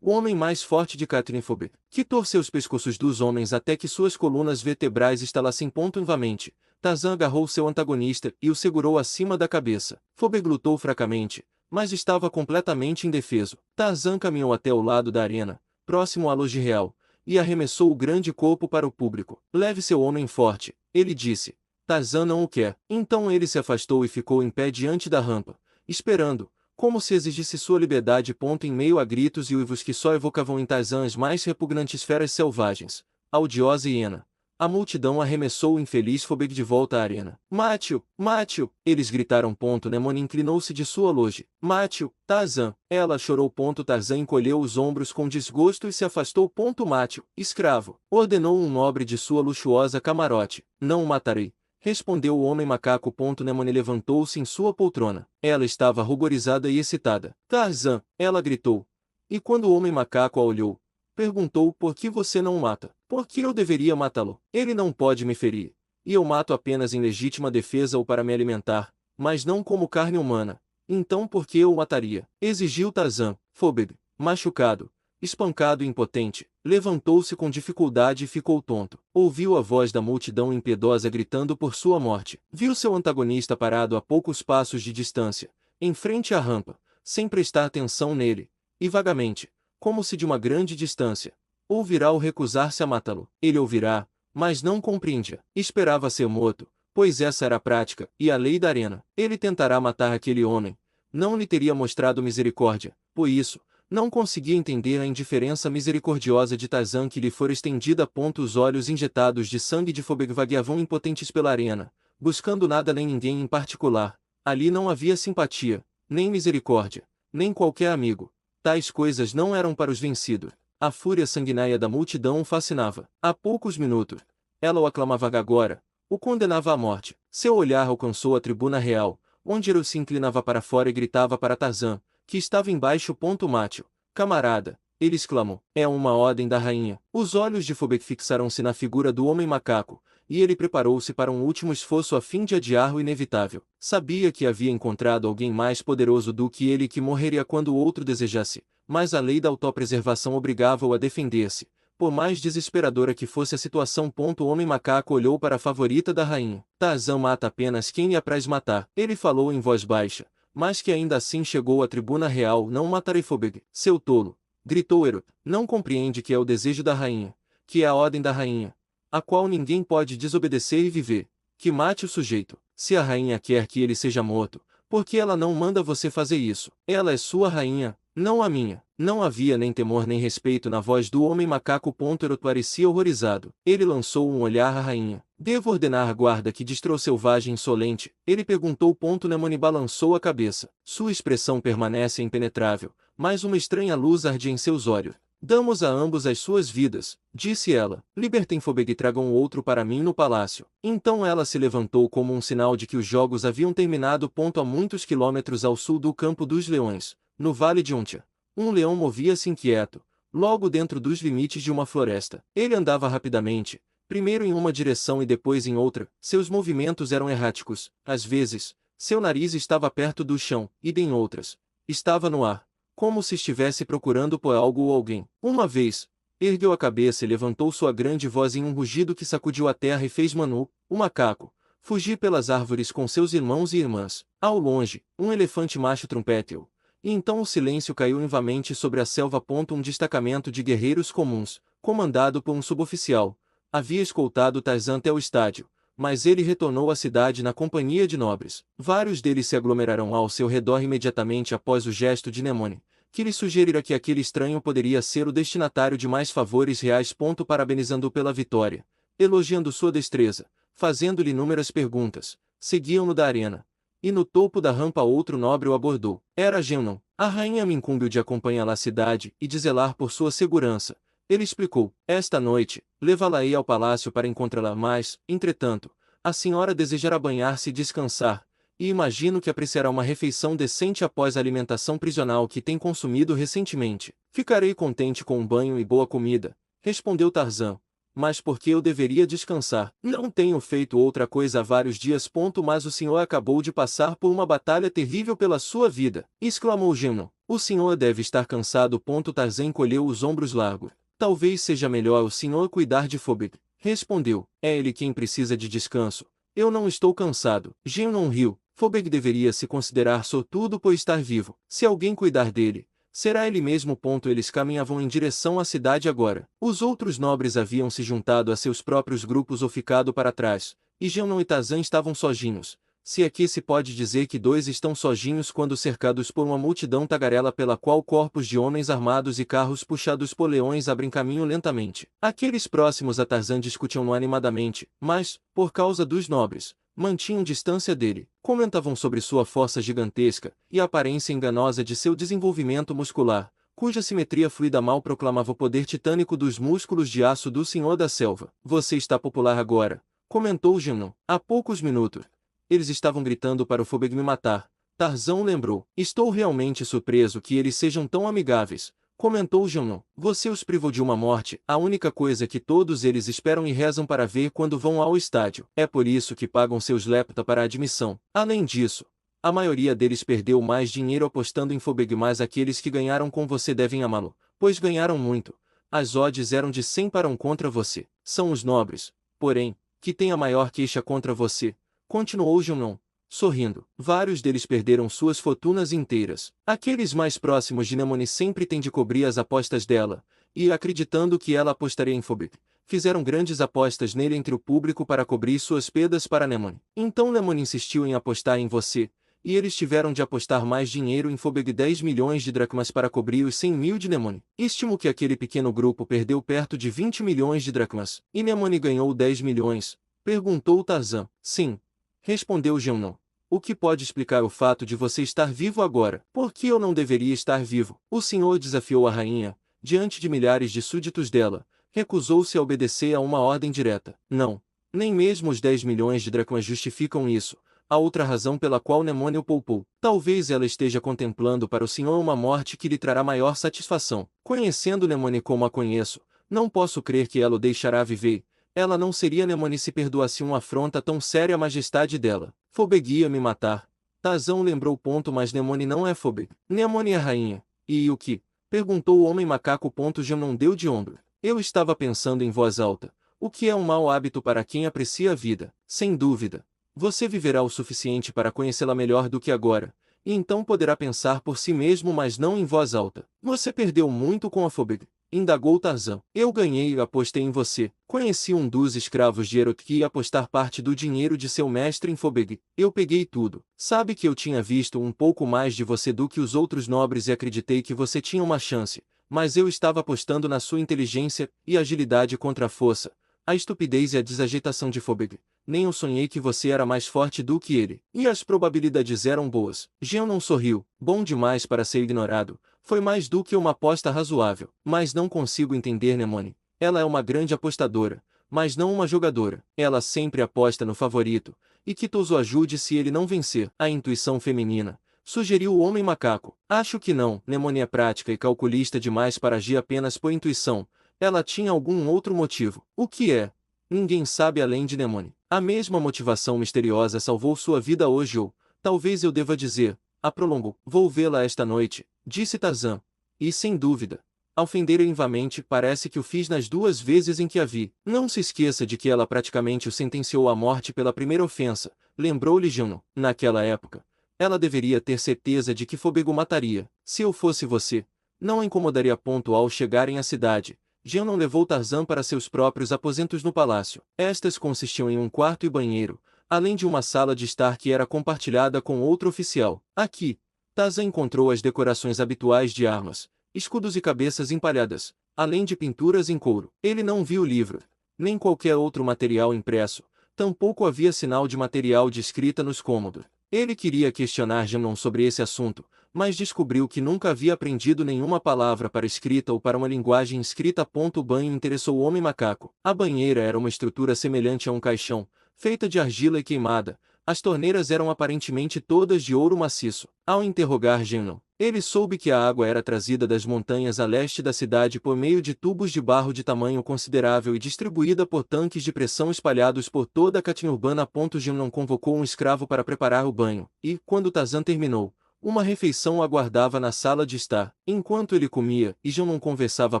o homem mais forte de Catherine Fobeg, que torceu os pescoços dos homens até que suas colunas vertebrais estalassem novamente. Tarzan agarrou seu antagonista e o segurou acima da cabeça. Fobeg lutou fracamente, mas estava completamente indefeso. Tarzan caminhou até o lado da arena, próximo à loge real, e arremessou o grande corpo para o público. Leve seu homem forte, ele disse. Tarzan não o quer. Então ele se afastou e ficou em pé diante da rampa, esperando, como se exigisse sua liberdade. Em meio a gritos e uivos que só evocavam em Tarzan as mais repugnantes feras selvagens, a odiosa hiena. A multidão arremessou o infeliz Fobeg de volta à arena. Mate-o! Mate-o! Eles gritaram. Nemone inclinou-se de sua loge. Mate-o, Tarzan! Ela chorou. Tarzan encolheu os ombros com desgosto e se afastou. Mate-o, escravo! Ordenou um nobre de sua luxuosa camarote. Não o matarei, respondeu o homem macaco. Nemone levantou-se em sua poltrona. Ela estava ruborizada e excitada. Tarzan! Ela gritou. E quando o homem macaco a olhou, perguntou: por que você não o mata? Por que eu deveria matá-lo? Ele não pode me ferir. E eu mato apenas em legítima defesa ou para me alimentar, mas não como carne humana. Então por que eu o mataria? Exigiu Tarzan. Fobeg, machucado, espancado e impotente, levantou-se com dificuldade e ficou tonto. Ouviu a voz da multidão impiedosa gritando por sua morte. Viu seu antagonista parado a poucos passos de distância, em frente à rampa, sem prestar atenção nele, e vagamente, como se de uma grande distância, ouvirá o recusar-se a matá-lo. Ele ouvirá, mas não compreende. Esperava ser morto, pois essa era a prática e a lei da arena. Ele tentará matar aquele homem. Não lhe teria mostrado misericórdia, por isso, não conseguia entender a indiferença misericordiosa de Tarzan que lhe fora estendida. Os olhos injetados de sangue de Fobeg vagueavam impotentes pela arena, buscando nada nem ninguém em particular. Ali não havia simpatia, nem misericórdia, nem qualquer amigo. Tais coisas não eram para os vencidos. A fúria sanguinária da multidão o fascinava. Há poucos minutos, ela o aclamava. Agora, o condenava à morte. Seu olhar alcançou a tribuna real, onde Eru se inclinava para fora e gritava para Tarzan, que estava embaixo. Mate-o, camarada, ele exclamou. É uma ordem da rainha. Os olhos de Fobeg fixaram-se na figura do homem macaco, e ele preparou-se para um último esforço a fim de adiar o inevitável. Sabia que havia encontrado alguém mais poderoso do que ele e que morreria quando o outro desejasse, mas a lei da autopreservação obrigava-o a defender-se, por mais desesperadora que fosse a situação. O homem macaco olhou para a favorita da rainha. Tarzan mata apenas quem lhe apraz matar. Ele falou em voz baixa, mas que ainda assim chegou à tribuna real. Não matarei Fobeg. Seu tolo! Gritou Eru. Não compreende que é o desejo da rainha, que é a ordem da rainha, a qual ninguém pode desobedecer e viver. Que mate o sujeito. Se a rainha quer que ele seja morto, por que ela não manda você fazer isso? Ela é sua rainha, não a minha. Não havia nem temor nem respeito na voz do homem macaco. Eru parecia horrorizado. Ele lançou um olhar à rainha. Devo ordenar a guarda que destrou selvagem insolente? Ele perguntou. Nemone balançou a cabeça. Sua expressão permanece impenetrável, mas uma estranha luz arde em seus olhos. Damos a ambos as suas vidas, disse ela. Libertem Fobeg e tragam outro para mim no palácio. Então ela se levantou como um sinal de que os jogos haviam terminado. A muitos quilômetros ao sul do Campo dos Leões, no Vale de Untia, um leão movia-se inquieto, logo dentro dos limites de uma floresta. Ele andava rapidamente, primeiro em uma direção e depois em outra. Seus movimentos eram erráticos. Às vezes, seu nariz estava perto do chão, e em outras, estava no ar, como se estivesse procurando por algo ou alguém. Uma vez, ergueu a cabeça e levantou sua grande voz em um rugido que sacudiu a terra e fez Manu, o macaco, fugir pelas árvores com seus irmãos e irmãs. Ao longe, um elefante macho trompeteou. E então o silêncio caiu novamente sobre a selva. Um destacamento de guerreiros comuns, comandado por um suboficial, havia escoltado Tarzan até o estádio, mas ele retornou à cidade na companhia de nobres. Vários deles se aglomeraram ao seu redor imediatamente após o gesto de Nemone, que lhe sugerira que aquele estranho poderia ser o destinatário de mais favores reais. Parabenizando-o pela vitória, elogiando sua destreza, fazendo-lhe inúmeras perguntas, seguiam-no da arena. E no topo da rampa outro nobre o abordou. Era Genon. A rainha me incumbiu de acompanhá-la à cidade e de zelar por sua segurança. Ele explicou. Esta noite, levá-la-ei ao palácio para encontrá-la, mas, entretanto, A senhora desejará banhar-se e descansar, e imagino que apreciará uma refeição decente após a alimentação prisional que tem consumido recentemente. Ficarei contente com um banho e boa comida, respondeu Tarzan. Mas por que eu deveria descansar? Não tenho feito outra coisa há vários dias. Mas o senhor acabou de passar por uma batalha terrível pela sua vida, exclamou Genon. O senhor deve estar cansado. Tarzan encolheu os ombros largos. Talvez seja melhor o senhor cuidar de Phobeg, respondeu. É ele quem precisa de descanso. Eu não estou cansado. Genon riu. Phobeg deveria se considerar sortudo por estar vivo. Se alguém cuidar dele, será ele mesmo. Eles caminhavam em direção à cidade agora. Os outros nobres haviam se juntado a seus próprios grupos ou ficado para trás, e Genon e Tarzan estavam sozinhos. Se aqui se pode dizer que dois estão sozinhos quando cercados por uma multidão tagarela pela qual corpos de homens armados e carros puxados por leões abrem caminho lentamente. Aqueles próximos a Tarzan discutiam-no animadamente, mas, por causa dos nobres, mantinham distância dele, comentavam sobre sua força gigantesca e a aparência enganosa de seu desenvolvimento muscular, cuja simetria fluida mal proclamava o poder titânico dos músculos de aço do Senhor da Selva. Você está popular agora, comentou Genon. Há poucos minutos, eles estavam gritando para o Phobeg me matar. Tarzan lembrou. Estou realmente surpreso que eles sejam tão amigáveis, comentou Genon. Você os privou de uma morte, a única coisa que todos eles esperam e rezam para ver quando vão ao estádio. É por isso que pagam seus lepta para a admissão. Além disso, a maioria deles perdeu mais dinheiro apostando em Phobeg, mas aqueles que ganharam com você devem amá-lo, pois ganharam muito. As odds eram de 100 para 1 contra você. São os nobres, porém, que têm a maior queixa contra você, continuou Genon, sorrindo. Vários deles perderam suas fortunas inteiras. Aqueles mais próximos de Nemone sempre têm de cobrir as apostas dela, e acreditando que ela apostaria em Phobeg, fizeram grandes apostas nele entre o público para cobrir suas perdas para Nemone. Então Nemone insistiu em apostar em você, e eles tiveram de apostar mais dinheiro em Phobeg, 10 milhões de dracmas para cobrir os 100 mil de Nemone. Estimo que aquele pequeno grupo perdeu perto de 20 milhões de dracmas. E Nemone ganhou 10 milhões? Perguntou Tarzan. Sim, respondeu Genon. O que pode explicar o fato de você estar vivo agora? Por que eu não deveria estar vivo? O senhor desafiou a rainha, diante de milhares de súditos dela, recusou-se a obedecer a uma ordem direta. Não, nem mesmo os 10 milhões de dracmas justificam isso. Há outra razão pela qual Nemone o poupou. Talvez ela esteja contemplando para o senhor uma morte que lhe trará maior satisfação. Conhecendo Nemone como a conheço, não posso crer que ela o deixará viver. Ela não seria Nemone se perdoasse uma afronta tão séria à majestade dela. Phobeg ia me matar. Tarzan lembrou. Mas Nemone não é Phobeg. Nemone é a rainha. E o que? Perguntou o homem macaco. Genon deu de ombro. Eu estava pensando em voz alta. O que é um mau hábito para quem aprecia a vida? Sem dúvida. Você viverá o suficiente para conhecê-la melhor do que agora, e então poderá pensar por si mesmo, mas não em voz alta. Você perdeu muito com a Phobeg, indagou Tarzan. Eu ganhei e apostei em você. Conheci um dos escravos de Erot que ia apostar parte do dinheiro de seu mestre em Phobeg. Eu peguei tudo. Sabe que eu tinha visto um pouco mais de você do que os outros nobres e acreditei que você tinha uma chance, mas eu estava apostando na sua inteligência e agilidade contra a força, a estupidez e a desajeitação de Phobeg. Nem eu sonhei que você era mais forte do que ele. E as probabilidades eram boas. Genon sorriu. Bom demais para ser ignorado. Foi mais do que uma aposta razoável. Mas não consigo entender Nemone. Ela é uma grande apostadora, mas não uma jogadora. Ela sempre aposta no favorito, e que Toso ajude se ele não vencer. A intuição feminina, sugeriu o homem macaco. Acho que não. Nemone é prática e calculista demais para agir apenas por intuição. Ela tinha algum outro motivo. O que é? Ninguém sabe além de Nemone. A mesma motivação misteriosa salvou sua vida hoje ou, talvez eu deva dizer, a prolongou. Vou vê-la esta noite, disse Tarzan. E sem dúvida, ofenderam-vamente, parece que o fiz nas 2 vezes em que a vi. Não se esqueça de que ela praticamente o sentenciou à morte pela primeira ofensa, lembrou-lhe Genon. Naquela época, ela deveria ter certeza de que Phobeg o mataria. Se eu fosse você, não a incomodaria. Ao chegarem à cidade, Genon levou Tarzan para seus próprios aposentos no palácio. Estas consistiam em um quarto e banheiro, além de uma sala de estar que era compartilhada com outro oficial. Aqui, Tarzan encontrou as decorações habituais de armas, escudos e cabeças empalhadas, além de pinturas em couro. Ele não viu livro, nem qualquer outro material impresso, tampouco havia sinal de material de escrita nos cômodos. Ele queria questionar Genon sobre esse assunto, mas descobriu que nunca havia aprendido nenhuma palavra para escrita ou para uma linguagem escrita. O banho interessou o homem macaco. A banheira era uma estrutura semelhante a um caixão, feita de argila e queimada. As torneiras eram aparentemente todas de ouro maciço. Ao interrogar Jeannon, ele soube que a água era trazida das montanhas a leste da cidade por meio de tubos de barro de tamanho considerável e distribuída por tanques de pressão espalhados por toda a catinha urbana. Jeannon convocou um escravo para preparar o banho, e, quando Tarzan terminou, uma refeição o aguardava na sala de estar. Enquanto ele comia e Jeannon conversava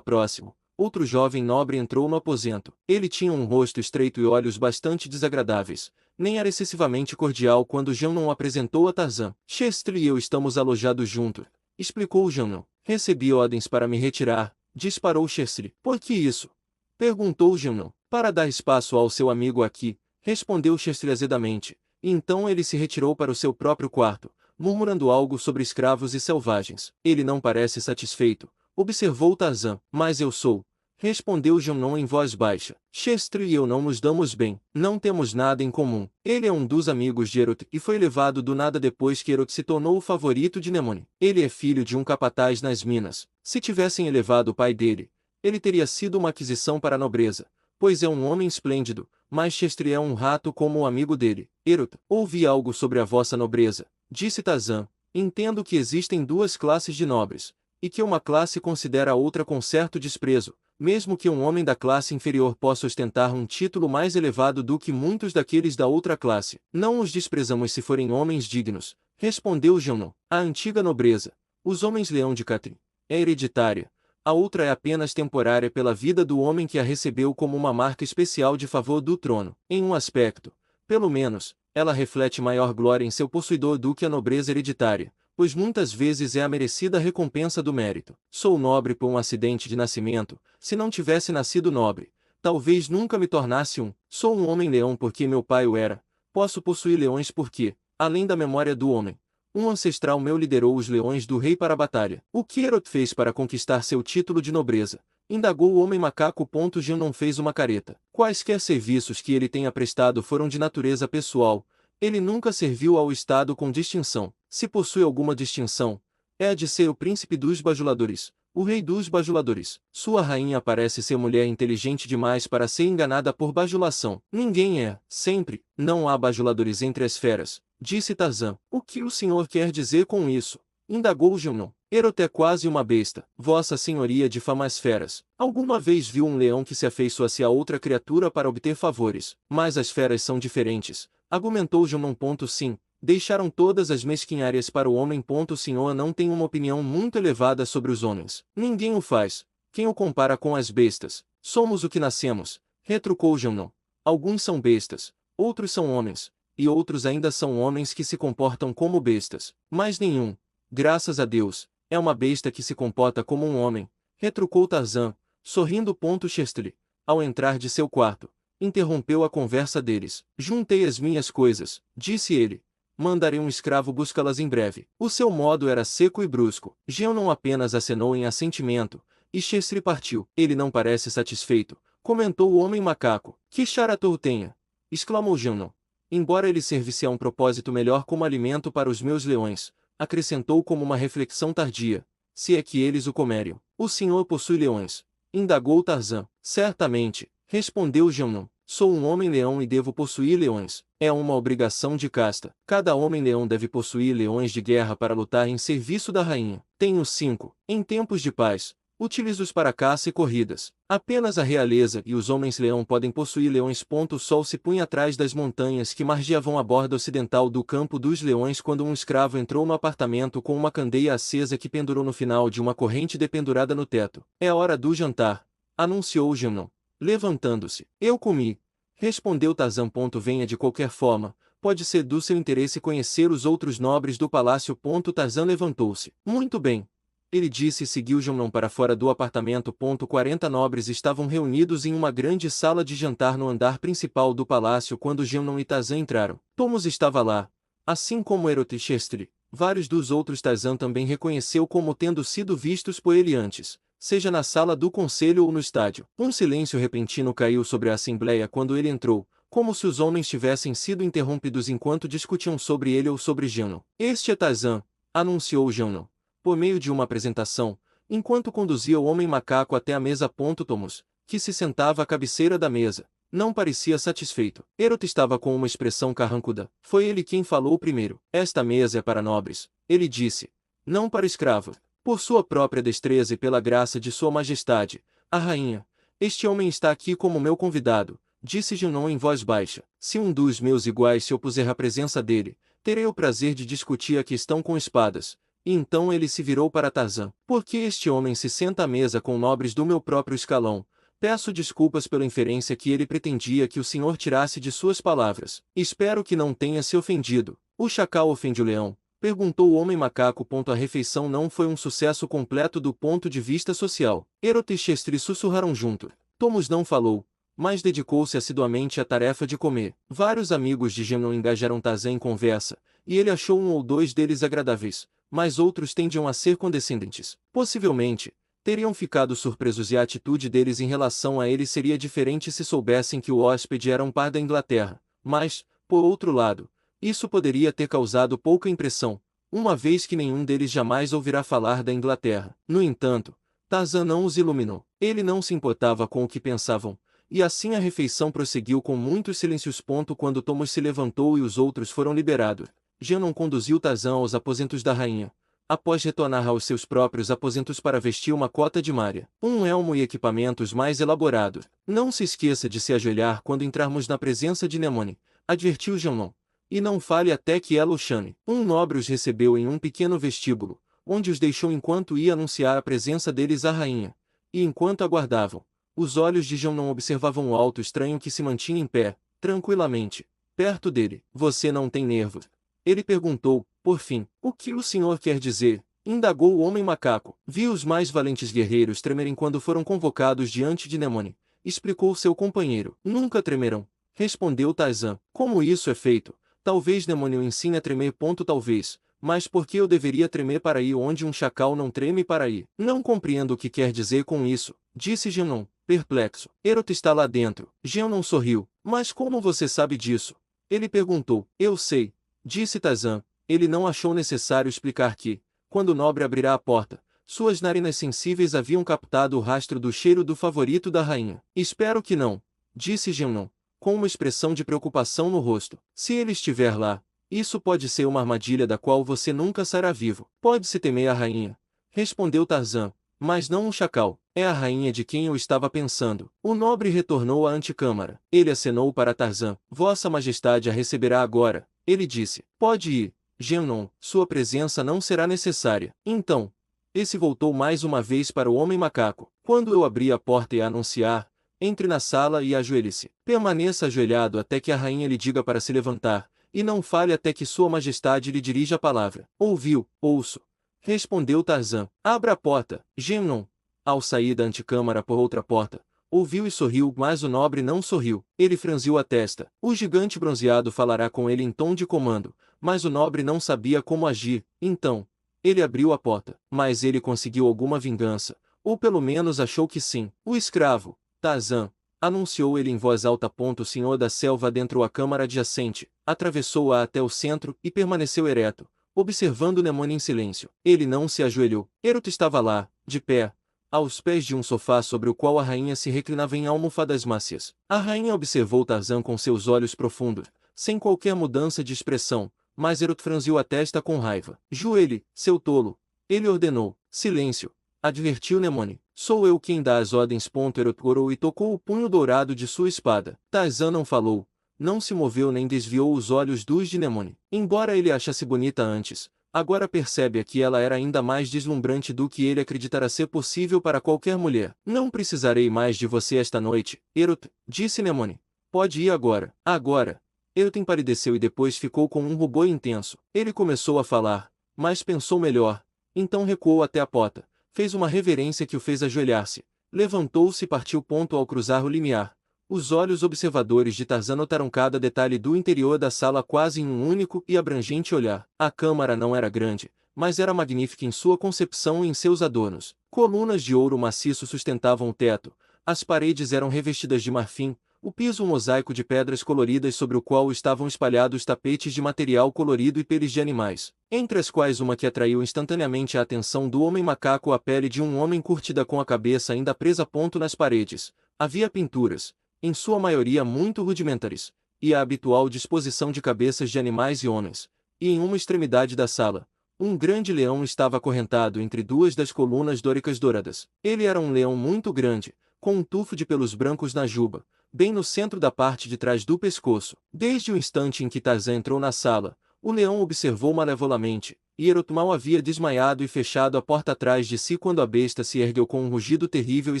próximo, outro jovem nobre entrou no aposento. Ele tinha um rosto estreito e olhos bastante desagradáveis. Nem era excessivamente cordial quando Jeannon o apresentou a Tarzan. Chester e eu estamos alojados juntos, explicou Jeannon. Recebi ordens para me retirar, disparou Chester. Por que isso? Perguntou Jeannon. Para dar espaço ao seu amigo aqui, respondeu Chester azedamente. E então ele se retirou para o seu próprio quarto, murmurando algo sobre escravos e selvagens. Ele não parece satisfeito, observou Tarzan. Mas eu sou, respondeu Jeannon em voz baixa. Chester e eu não nos damos bem, não temos nada em comum. Ele é um dos amigos de Erot e foi levado do nada depois que Erot se tornou o favorito de Nemone. Ele é filho de um capataz nas minas. Se tivessem elevado o pai dele, ele teria sido uma aquisição para a nobreza, pois é um homem esplêndido, mas Chester é um rato como o amigo dele. Erot, ouvi algo sobre a vossa nobreza, disse Tarzan. Entendo que existem duas classes de nobres, e que uma classe considera a outra com certo desprezo, mesmo que um homem da classe inferior possa ostentar um título mais elevado do que muitos daqueles da outra classe. Não os desprezamos se forem homens dignos, respondeu Jeannon. A antiga nobreza, os homens leão de Catrin, é hereditária. A outra é apenas temporária pela vida do homem que a recebeu como uma marca especial de favor do trono. Em um aspecto, pelo menos, ela reflete maior glória em seu possuidor do que a nobreza hereditária, pois muitas vezes é a merecida recompensa do mérito. Sou nobre por um acidente de nascimento. Se não tivesse nascido nobre, talvez nunca me tornasse um. Sou um homem-leão porque meu pai o era. Posso possuir leões porque, além da memória do homem, um ancestral meu liderou os leões do rei para a batalha. O que Erot fez para conquistar seu título de nobreza? Indagou o homem macaco. Jeannon fez uma careta. Quaisquer serviços que ele tenha prestado foram de natureza pessoal. Ele nunca serviu ao Estado com distinção. Se possui alguma distinção, é a de ser o príncipe dos bajuladores, o rei dos bajuladores. Sua rainha parece ser mulher inteligente demais para ser enganada por bajulação. Ninguém é, sempre, não há bajuladores entre as feras, disse Tarzan. O que o senhor quer dizer com isso? Indagou Jeannon. Erot é quase uma besta. Vossa senhoria difama as feras. Alguma vez viu um leão que se afeiçoasse a outra criatura para obter favores? Mas as feras são diferentes, argumentou Jeannon. Sim, deixaram todas as mesquinharias para o homem. O senhor não tem uma opinião muito elevada sobre os homens. Ninguém o faz. Quem o compara com as bestas? Somos o que nascemos, retrucou Jeannon. Alguns são bestas, outros são homens, e outros ainda são homens que se comportam como bestas. Mas nenhum, graças a Deus, é uma besta que se comporta como um homem, retrucou Tarzan, sorrindo. Chester, ao entrar de seu quarto, interrompeu a conversa deles. Juntei as minhas coisas, disse ele. Mandarei um escravo buscá-las em breve. O seu modo era seco e brusco. Jeannon apenas acenou em assentimento, e Chester partiu. Ele não parece satisfeito, comentou o homem macaco. Que charatou tenha! Exclamou Jeannon. Embora ele servisse a um propósito melhor como alimento para os meus leões, acrescentou como uma reflexão tardia, se é que eles o comeriam. O senhor possui leões? Indagou Tarzan. Certamente, respondeu Jeannon. Sou um homem-leão e devo possuir leões. É uma obrigação de casta. Cada homem-leão deve possuir leões de guerra para lutar em serviço da rainha. Tenho 5. Em tempos de paz, utilizo-os para caça e corridas. Apenas a realeza e os homens-leão podem possuir leões. O sol se punha atrás das montanhas que margeavam a borda ocidental do Campo dos Leões quando um escravo entrou no apartamento com uma candeia acesa que pendurou no final de uma corrente dependurada no teto. É hora do jantar, anunciou Jeannon, levantando-se. Eu comi, respondeu Tarzan. Venha de qualquer forma, pode ser do seu interesse conhecer os outros nobres do palácio. Tarzan levantou-se. Muito bem, ele disse e seguiu Jeannon para fora do apartamento. 40 nobres estavam reunidos em uma grande sala de jantar no andar principal do palácio quando Jeannon e Tarzan entraram. Thomas estava lá, assim como Erot e Chester. Vários dos outros Tarzan também reconheceu como tendo sido vistos por ele antes, seja na sala do conselho ou no estádio. Um silêncio repentino caiu sobre a assembleia quando ele entrou, como se os homens tivessem sido interrompidos enquanto discutiam sobre ele ou sobre Jeannon. Este é Tarzan, anunciou Jeannon, por meio de uma apresentação, enquanto conduzia o homem macaco até a mesa. Thomas, que se sentava à cabeceira da mesa, não parecia satisfeito. Herod estava com uma expressão carrancuda. Foi ele quem falou primeiro. Esta mesa é para nobres, ele disse, não para escravos. Por sua própria destreza e pela graça de sua majestade, a rainha, este homem está aqui como meu convidado, disse Jeannon em voz baixa. Se um dos meus iguais se opuser à presença dele, terei o prazer de discutir a questão com espadas. E então ele se virou para Tarzan. Por que este homem se senta à mesa com nobres do meu próprio escalão? Peço desculpas pela inferência que ele pretendia que o senhor tirasse de suas palavras. Espero que não tenha se ofendido. O chacal ofende o leão? Perguntou o homem macaco. A refeição não foi um sucesso completo do ponto de vista social. Herod e Chestry sussurraram junto. Thomas não falou, mas dedicou-se assiduamente à tarefa de comer. Vários amigos de Jeannon engajaram Tarzan em conversa, e ele achou um ou dois deles agradáveis, mas outros tendiam a ser condescendentes. Possivelmente, teriam ficado surpresos e a atitude deles em relação a ele seria diferente se soubessem que o hóspede era um par da Inglaterra, mas, por outro lado, isso poderia ter causado pouca impressão, uma vez que nenhum deles jamais ouvirá falar da Inglaterra. No entanto, Tarzan não os iluminou. Ele não se importava com o que pensavam, e assim a refeição prosseguiu com muitos silêncios. Quando Thomas se levantou e os outros foram liberados, Jeannon conduziu Tarzan aos aposentos da rainha, após retornar aos seus próprios aposentos para vestir uma cota de malha, um elmo e equipamentos mais elaborados. Não se esqueça de se ajoelhar quando entrarmos na presença de Nemone, advertiu Jeannon. E não fale até que ela o chame. Um nobre os recebeu em um pequeno vestíbulo, onde os deixou enquanto ia anunciar a presença deles à rainha. E enquanto aguardavam, os olhos de Jeannon observavam o alto estranho que se mantinha em pé, tranquilamente, perto dele. Você não tem nervos? Ele perguntou, por fim. O que o senhor quer dizer? Indagou o homem macaco. Vi os mais valentes guerreiros tremerem quando foram convocados diante de Nemone, explicou seu companheiro. Nunca tremerão, respondeu Tarzan. Como isso é feito? Talvez Nemone o ensine a tremer. Talvez, mas por que eu deveria tremer para ir onde um chacal não treme para ir? Não compreendo o que quer dizer com isso, disse Jeannon, perplexo. Herod está lá dentro. Jeannon sorriu. Mas como você sabe disso? Ele perguntou. Eu sei, disse Tarzan. Ele não achou necessário explicar que, quando o nobre abrirá a porta, suas narinas sensíveis haviam captado o rastro do cheiro do favorito da rainha. Espero que não, disse Jeannon, com uma expressão de preocupação no rosto. Se ele estiver lá, isso pode ser uma armadilha da qual você nunca sairá vivo. Pode-se temer a rainha, respondeu Tarzan, mas não um chacal. É a rainha de quem eu estava pensando. O nobre retornou à antecâmara. Ele acenou para Tarzan. Vossa Majestade a receberá agora, ele disse. Pode ir, Jeannon, sua presença não será necessária. Então, esse voltou mais uma vez para o homem macaco. Quando eu abri a porta e a anunciar, entre na sala e ajoelhe-se. Permaneça ajoelhado até que a rainha lhe diga para se levantar, e não fale até que sua majestade lhe dirija a palavra. Ouviu, ouço, respondeu Tarzan. Abra a porta, Jeannon. Ao sair da antecâmara por outra porta, ouviu e sorriu, mas o nobre não sorriu. Ele franziu a testa. O gigante bronzeado falará com ele em tom de comando, mas o nobre não sabia como agir. Então, ele abriu a porta. Mas ele conseguiu alguma vingança, ou pelo menos achou que sim. O escravo, Tarzan, anunciou ele em voz alta. O senhor da selva adentrou a câmara adjacente, atravessou-a até o centro e permaneceu ereto, observando Nemone em silêncio. Ele não se ajoelhou. Herod estava lá, de pé, aos pés de um sofá sobre o qual a rainha se reclinava em almofadas mácias. A rainha observou Tarzan com seus olhos profundos, sem qualquer mudança de expressão, mas Herod franziu a testa com raiva. Joelhe, seu tolo, ele ordenou. Silêncio, advertiu Nemone. Sou eu quem dá as ordens. Herod corou e tocou o punho dourado de sua espada. Tarzan não falou, não se moveu nem desviou os olhos dos de Nemone. Embora ele a achasse bonita antes, agora percebe que ela era ainda mais deslumbrante do que ele acreditara ser possível para qualquer mulher. Não precisarei mais de você esta noite, Herod, disse Nemone. Pode ir agora. Agora. Herod empalideceu e depois ficou com um rubor intenso. Ele começou a falar, mas pensou melhor, então recuou até a porta. Fez uma reverência que o fez ajoelhar-se. Levantou-se e partiu. Ao cruzar o limiar, os olhos observadores de Tarzan notaram cada detalhe do interior da sala quase em um único e abrangente olhar. A câmara não era grande, mas era magnífica em sua concepção e em seus adornos. Colunas de ouro maciço sustentavam o teto, as paredes eram revestidas de marfim, o piso um mosaico de pedras coloridas sobre o qual estavam espalhados tapetes de material colorido e peles de animais, entre as quais uma que atraiu instantaneamente a atenção do homem macaco, a pele de um homem curtida com a cabeça ainda presa. Nas paredes havia pinturas, em sua maioria muito rudimentares, e a habitual disposição de cabeças de animais e homens. E em uma extremidade da sala, um grande leão estava acorrentado entre duas das colunas dóricas douradas. Ele era um leão muito grande, com um tufo de pelos brancos na juba, bem no centro da parte de trás do pescoço. Desde o instante em que Tarzan entrou na sala, o leão observou malevolamente, e Herot mal havia desmaiado e fechado a porta atrás de si quando a besta se ergueu com um rugido terrível e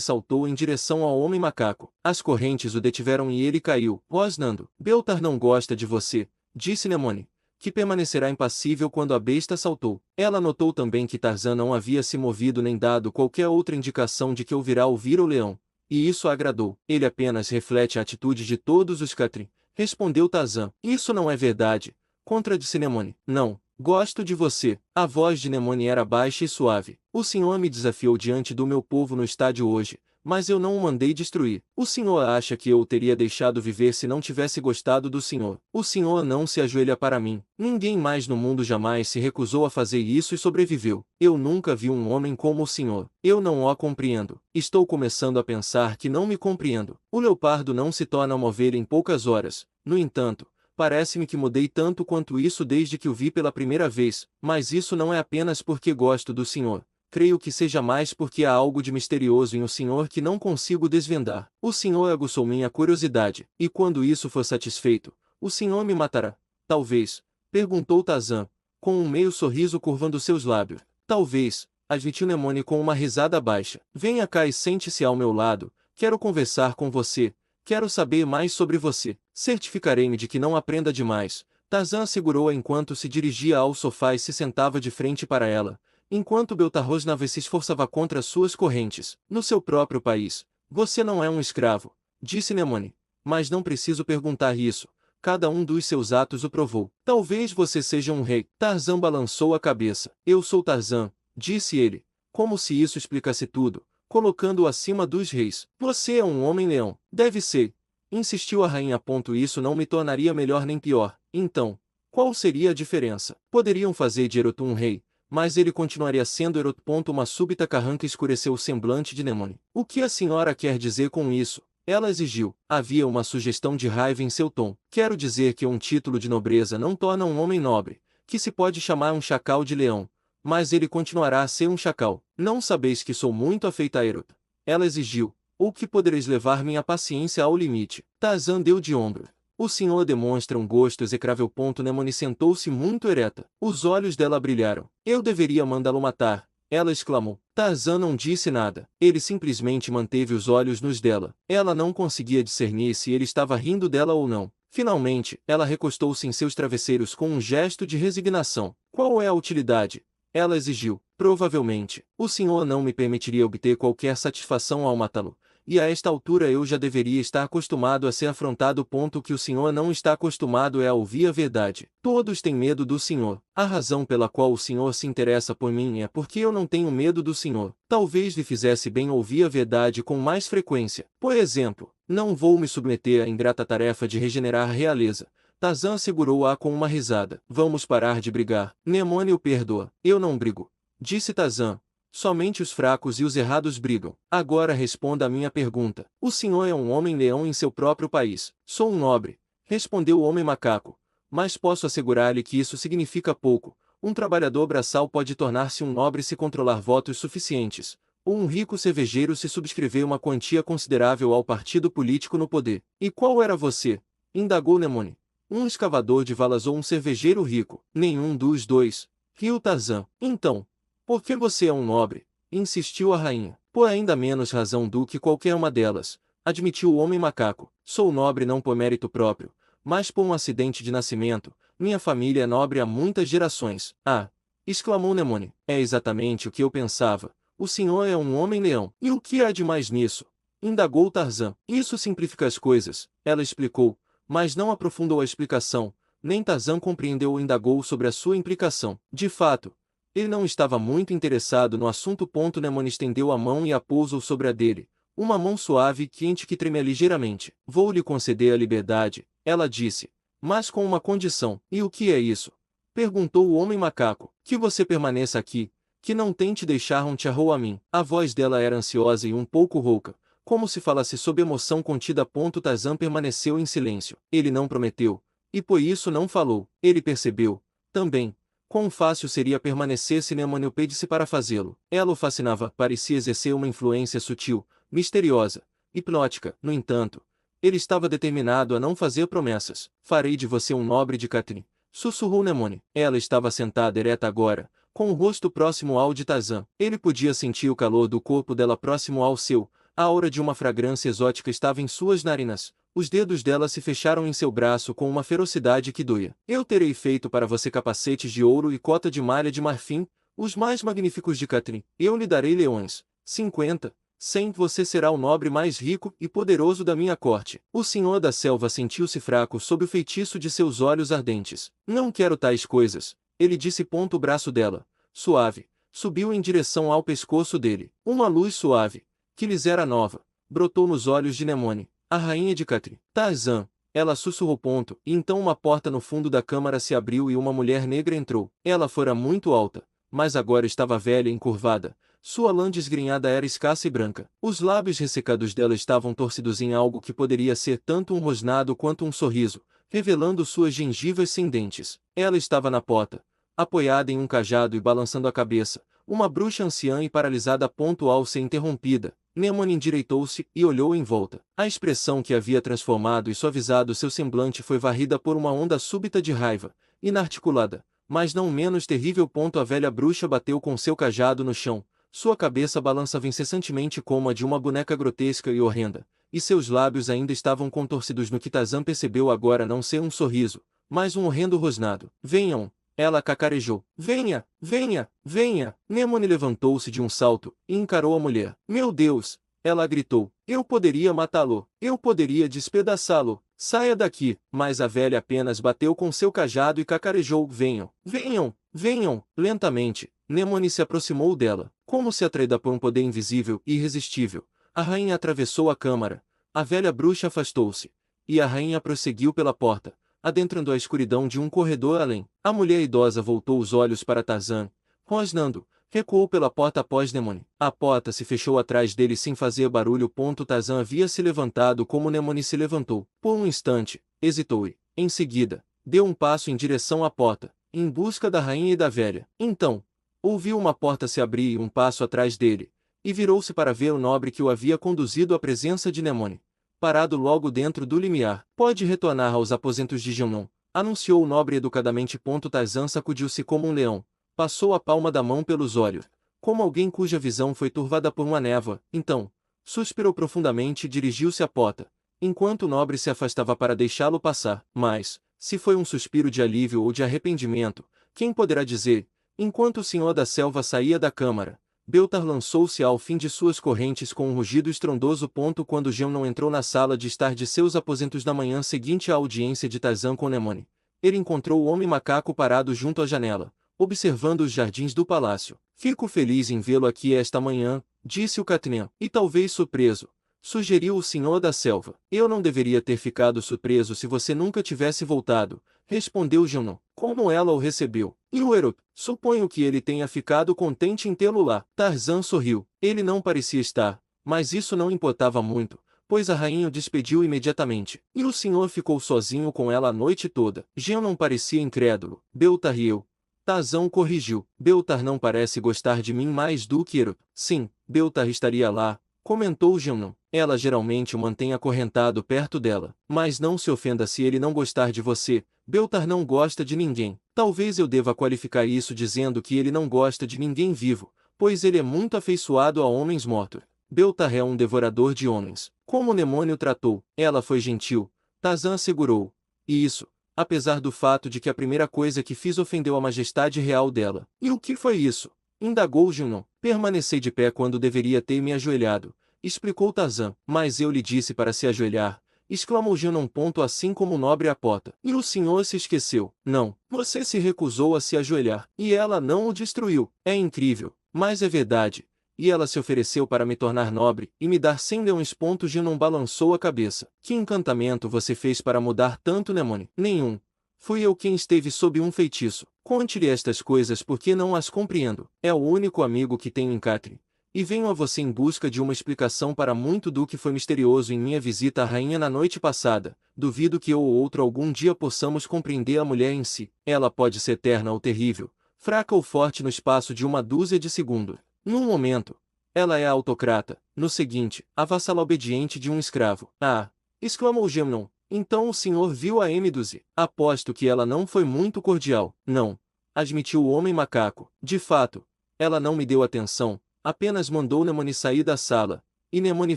saltou em direção ao homem macaco. As correntes o detiveram e ele caiu, rosnando. Beltar não gosta de você, disse Nemone, que permanecerá impassível quando a besta saltou. Ela notou também que Tarzan não havia se movido nem dado qualquer outra indicação de que ouvirá ouvir o leão, e isso a agradou. Ele apenas reflete a atitude de todos os Catrin, respondeu Tarzan. Isso não é verdade, contradisse Nemone. Não, gosto de você. A voz de Nemone era baixa e suave. O senhor me desafiou diante do meu povo no estádio hoje, mas eu não o mandei destruir. O senhor acha que eu o teria deixado viver se não tivesse gostado do senhor? O senhor não se ajoelha para mim. Ninguém mais no mundo jamais se recusou a fazer isso e sobreviveu. Eu nunca vi um homem como o senhor. Eu não o compreendo. Estou começando a pensar que não me compreendo. O leopardo não se torna uma ovelha em poucas horas. No entanto, parece-me que mudei tanto quanto isso desde que o vi pela primeira vez, mas isso não é apenas porque gosto do senhor. Creio que seja mais porque há algo de misterioso em o senhor que não consigo desvendar. O senhor aguçou minha curiosidade, e quando isso for satisfeito, o senhor me matará. Talvez, perguntou Tarzan, com um meio sorriso curvando seus lábios. Talvez, admitiu Nemone com uma risada baixa. Venha cá e sente-se ao meu lado, quero conversar com você, quero saber mais sobre você. Certificarei-me de que não aprenda demais. Tarzan assegurou-a enquanto se dirigia ao sofá e se sentava de frente para ela, enquanto Beltarrosnave se esforçava contra suas correntes. No seu próprio país, você não é um escravo, disse Nemone. Mas não preciso perguntar isso. Cada um dos seus atos o provou. Talvez você seja um rei. Tarzan balançou a cabeça. Eu sou Tarzan, disse ele, como se isso explicasse tudo, colocando-o acima dos reis. Você é um homem-leão. Deve ser, insistiu a rainha. Isso não me tornaria melhor nem pior. Então, qual seria a diferença? Poderiam fazer de Herot um rei, mas ele continuaria sendo Herot. Uma súbita carranca escureceu o semblante de Nemone. O que a senhora quer dizer com isso? Ela exigiu. Havia uma sugestão de raiva em seu tom. Quero dizer que um título de nobreza não torna um homem nobre, que se pode chamar um chacal de leão, mas ele continuará a ser um chacal. Não sabeis que sou muito afeita a Herot? Ela exigiu. Ou que podereis levar minha paciência ao limite. Tarzan deu de ombro. O senhor demonstra um gosto execrável. Nemone sentou-se muito ereta. Os olhos dela brilharam. Eu deveria mandá-lo matar, ela exclamou. Tarzan não disse nada. Ele simplesmente manteve os olhos nos dela. Ela não conseguia discernir se ele estava rindo dela ou não. Finalmente, ela recostou-se em seus travesseiros com um gesto de resignação. Qual é a utilidade? Ela exigiu. Provavelmente, o senhor não me permitiria obter qualquer satisfação ao matá-lo. E a esta altura eu já deveria estar acostumado a ser afrontado. Que o senhor não está acostumado é a ouvir a verdade. Todos têm medo do senhor. A razão pela qual o senhor se interessa por mim é porque eu não tenho medo do senhor. Talvez lhe fizesse bem ouvir a verdade com mais frequência. Por exemplo, não vou me submeter à ingrata tarefa de regenerar a realeza. Tarzan assegurou-a com uma risada. Vamos parar de brigar. Nemone o perdoa. Eu não brigo, disse Tarzan. Somente os fracos e os errados brigam. Agora responda a minha pergunta. O senhor é um homem-leão em seu próprio país. Sou um nobre, respondeu o homem-macaco. Mas posso assegurar-lhe que isso significa pouco. Um trabalhador braçal pode tornar-se um nobre se controlar votos suficientes, ou um rico cervejeiro se subscrever uma quantia considerável ao partido político no poder. E qual era você? Indagou Nemone. Um escavador de valas ou um cervejeiro rico? Nenhum dos dois, riu Tarzan. Então, por que você é um nobre? Insistiu a rainha. Por ainda menos razão do que qualquer uma delas, admitiu o homem-macaco. Sou nobre não por mérito próprio, mas por um acidente de nascimento. Minha família é nobre há muitas gerações. Ah! Exclamou Nemone. É exatamente o que eu pensava. O senhor é um homem-leão. E o que há de mais nisso? Indagou Tarzan. Isso simplifica as coisas, ela explicou, mas não aprofundou a explicação. Nem Tarzan compreendeu ou indagou sobre a sua implicação. De fato, ele não estava muito interessado no assunto. Nemone estendeu a mão e a pousou sobre a dele. Uma mão suave e quente que tremia ligeiramente. Vou lhe conceder a liberdade, ela disse, mas com uma condição. E o que é isso? Perguntou o homem-macaco. Que você permaneça aqui, que não tente deixar Rontiarou a mim. A voz dela era ansiosa e um pouco rouca, como se falasse sob emoção contida. Tarzan permaneceu em silêncio. Ele não prometeu, e por isso não falou. Ele percebeu, também, quão fácil seria permanecer se Nemone pedisse para fazê-lo. Ela o fascinava, parecia exercer uma influência sutil, misteriosa, hipnótica. No entanto, ele estava determinado a não fazer promessas. Farei de você um nobre de Catrin, sussurrou Nemone. Ela estava sentada ereta agora, com o rosto próximo ao de Tarzan. Ele podia sentir o calor do corpo dela próximo ao seu. A aura de uma fragrância exótica estava em suas narinas. Os dedos dela se fecharam em seu braço com uma ferocidade que doía. Eu terei feito para você capacetes de ouro e cota de malha de marfim, os mais magníficos de Catrin. Eu lhe darei leões. 50, 100. Você será o nobre mais rico e poderoso da minha corte. O senhor da selva sentiu-se fraco sob o feitiço de seus olhos ardentes. Não quero tais coisas, ele disse. O braço dela, suave, subiu em direção ao pescoço dele. Uma luz suave, que lhes era nova, brotou nos olhos de Nemone, a rainha de Catrin. Tarzan, ela sussurrou. E então uma porta no fundo da câmara se abriu e uma mulher negra entrou. Ela fora muito alta, mas agora estava velha e encurvada. Sua lã desgrenhada era escassa e branca. Os lábios ressecados dela estavam torcidos em algo que poderia ser tanto um rosnado quanto um sorriso, revelando suas gengivas sem dentes. Ela estava na porta, apoiada em um cajado e balançando a cabeça, uma bruxa anciã e paralisada. Ao ser interrompida, Nemone endireitou-se e olhou em volta. A expressão que havia transformado e suavizado seu semblante foi varrida por uma onda súbita de raiva, inarticulada, mas não menos terrível. A velha bruxa bateu com seu cajado no chão. Sua cabeça balançava incessantemente como a de uma boneca grotesca e horrenda, e seus lábios ainda estavam contorcidos no que Tarzan percebeu agora não ser um sorriso, mas um horrendo rosnado. Venham! Ela cacarejou. Venha! Venha! Venha! Nemone levantou-se de um salto e encarou a mulher. Meu Deus! Ela gritou. Eu poderia matá-lo. Eu poderia despedaçá-lo. Saia daqui! Mas a velha apenas bateu com seu cajado e cacarejou. Venham! Venham! Venham! Lentamente, Nemone se aproximou dela. Como se atraída por um poder invisível e irresistível, a rainha atravessou a câmara. A velha bruxa afastou-se, e a rainha prosseguiu pela porta, adentrando a escuridão de um corredor além. A mulher idosa voltou os olhos para Tarzan, rosnando, recuou pela porta após Nemone. A porta se fechou atrás dele sem fazer barulho. Tarzan havia se levantado como Nemone se levantou. Por um instante, hesitou e, em seguida, deu um passo em direção à porta, em busca da rainha e da velha. Então, ouviu uma porta se abrir um passo atrás dele, e virou-se para ver o nobre que o havia conduzido à presença de Nemone, parado logo dentro do limiar. Pode retornar aos aposentos de Jeannon, anunciou o nobre educadamente. Tarzan sacudiu-se como um leão, passou a palma da mão pelos olhos, como alguém cuja visão foi turvada por uma névoa. Então, suspirou profundamente e dirigiu-se à porta, enquanto o nobre se afastava para deixá-lo passar. Mas, se foi um suspiro de alívio ou de arrependimento, quem poderá dizer? Enquanto o senhor da selva saía da câmara, Beltar lançou-se ao fim de suas correntes com um rugido estrondoso. Quando Jeannon entrou na sala de estar de seus aposentos na manhã seguinte à audiência de Tarzan com Nemone, ele encontrou o homem macaco parado junto à janela, observando os jardins do palácio. Fico feliz em vê-lo aqui esta manhã, disse o Catrin, e talvez surpreso, sugeriu o senhor da selva. Eu não deveria ter ficado surpreso se você nunca tivesse voltado, respondeu Jeannon. Como ela o recebeu? E o Erop? Suponho que ele tenha ficado contente em tê-lo lá. Tarzan sorriu. Ele não parecia estar, mas isso não importava muito, pois a rainha o despediu imediatamente. E o senhor ficou sozinho com ela a noite toda. Jeannon parecia incrédulo. Beltar riu. Tarzan o corrigiu. Beltar não parece gostar de mim mais do que Erop. Sim, Beltar estaria lá, comentou Jeannon. Ela geralmente o mantém acorrentado perto dela. Mas não se ofenda se ele não gostar de você. Beltar não gosta de ninguém. Talvez eu deva qualificar isso dizendo que ele não gosta de ninguém vivo, pois ele é muito afeiçoado a homens mortos. Beltar é um devorador de homens. Como Nemone o tratou, ela foi gentil, Tarzan assegurou. E isso, apesar do fato de que a primeira coisa que fiz ofendeu a majestade real dela. E o que foi isso? Indagou Jeannon. Permaneci de pé quando deveria ter me ajoelhado, explicou Tarzan. Mas eu lhe disse para se ajoelhar, exclamou Jeannon. Assim como o nobre Apota. E o senhor se esqueceu. Não, você se recusou a se ajoelhar, e ela não o destruiu. É incrível, mas é verdade. E ela se ofereceu para me tornar nobre e me dar 100 leões. Jeannon balançou a cabeça. Que encantamento você fez para mudar tanto, Nemone? Nenhum. Fui eu quem esteve sob um feitiço. Conte-lhe estas coisas porque não as compreendo. É o único amigo que tenho em Catrin, e venho a você em busca de uma explicação para muito do que foi misterioso em minha visita à rainha na noite passada. Duvido que eu ou outro algum dia possamos compreender a mulher em si. Ela pode ser eterna ou terrível, fraca ou forte no espaço de uma dúzia de segundos. Num momento, ela é a autocrata, no seguinte, a vassala obediente de um escravo. Ah! Exclamou Gemnon. Então o senhor viu a M12. Aposto que ela não foi muito cordial. Não, admitiu o homem macaco. De fato, ela não me deu atenção, apenas mandou Nemone sair da sala, e Nemone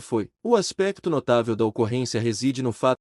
foi. O aspecto notável da ocorrência reside no fato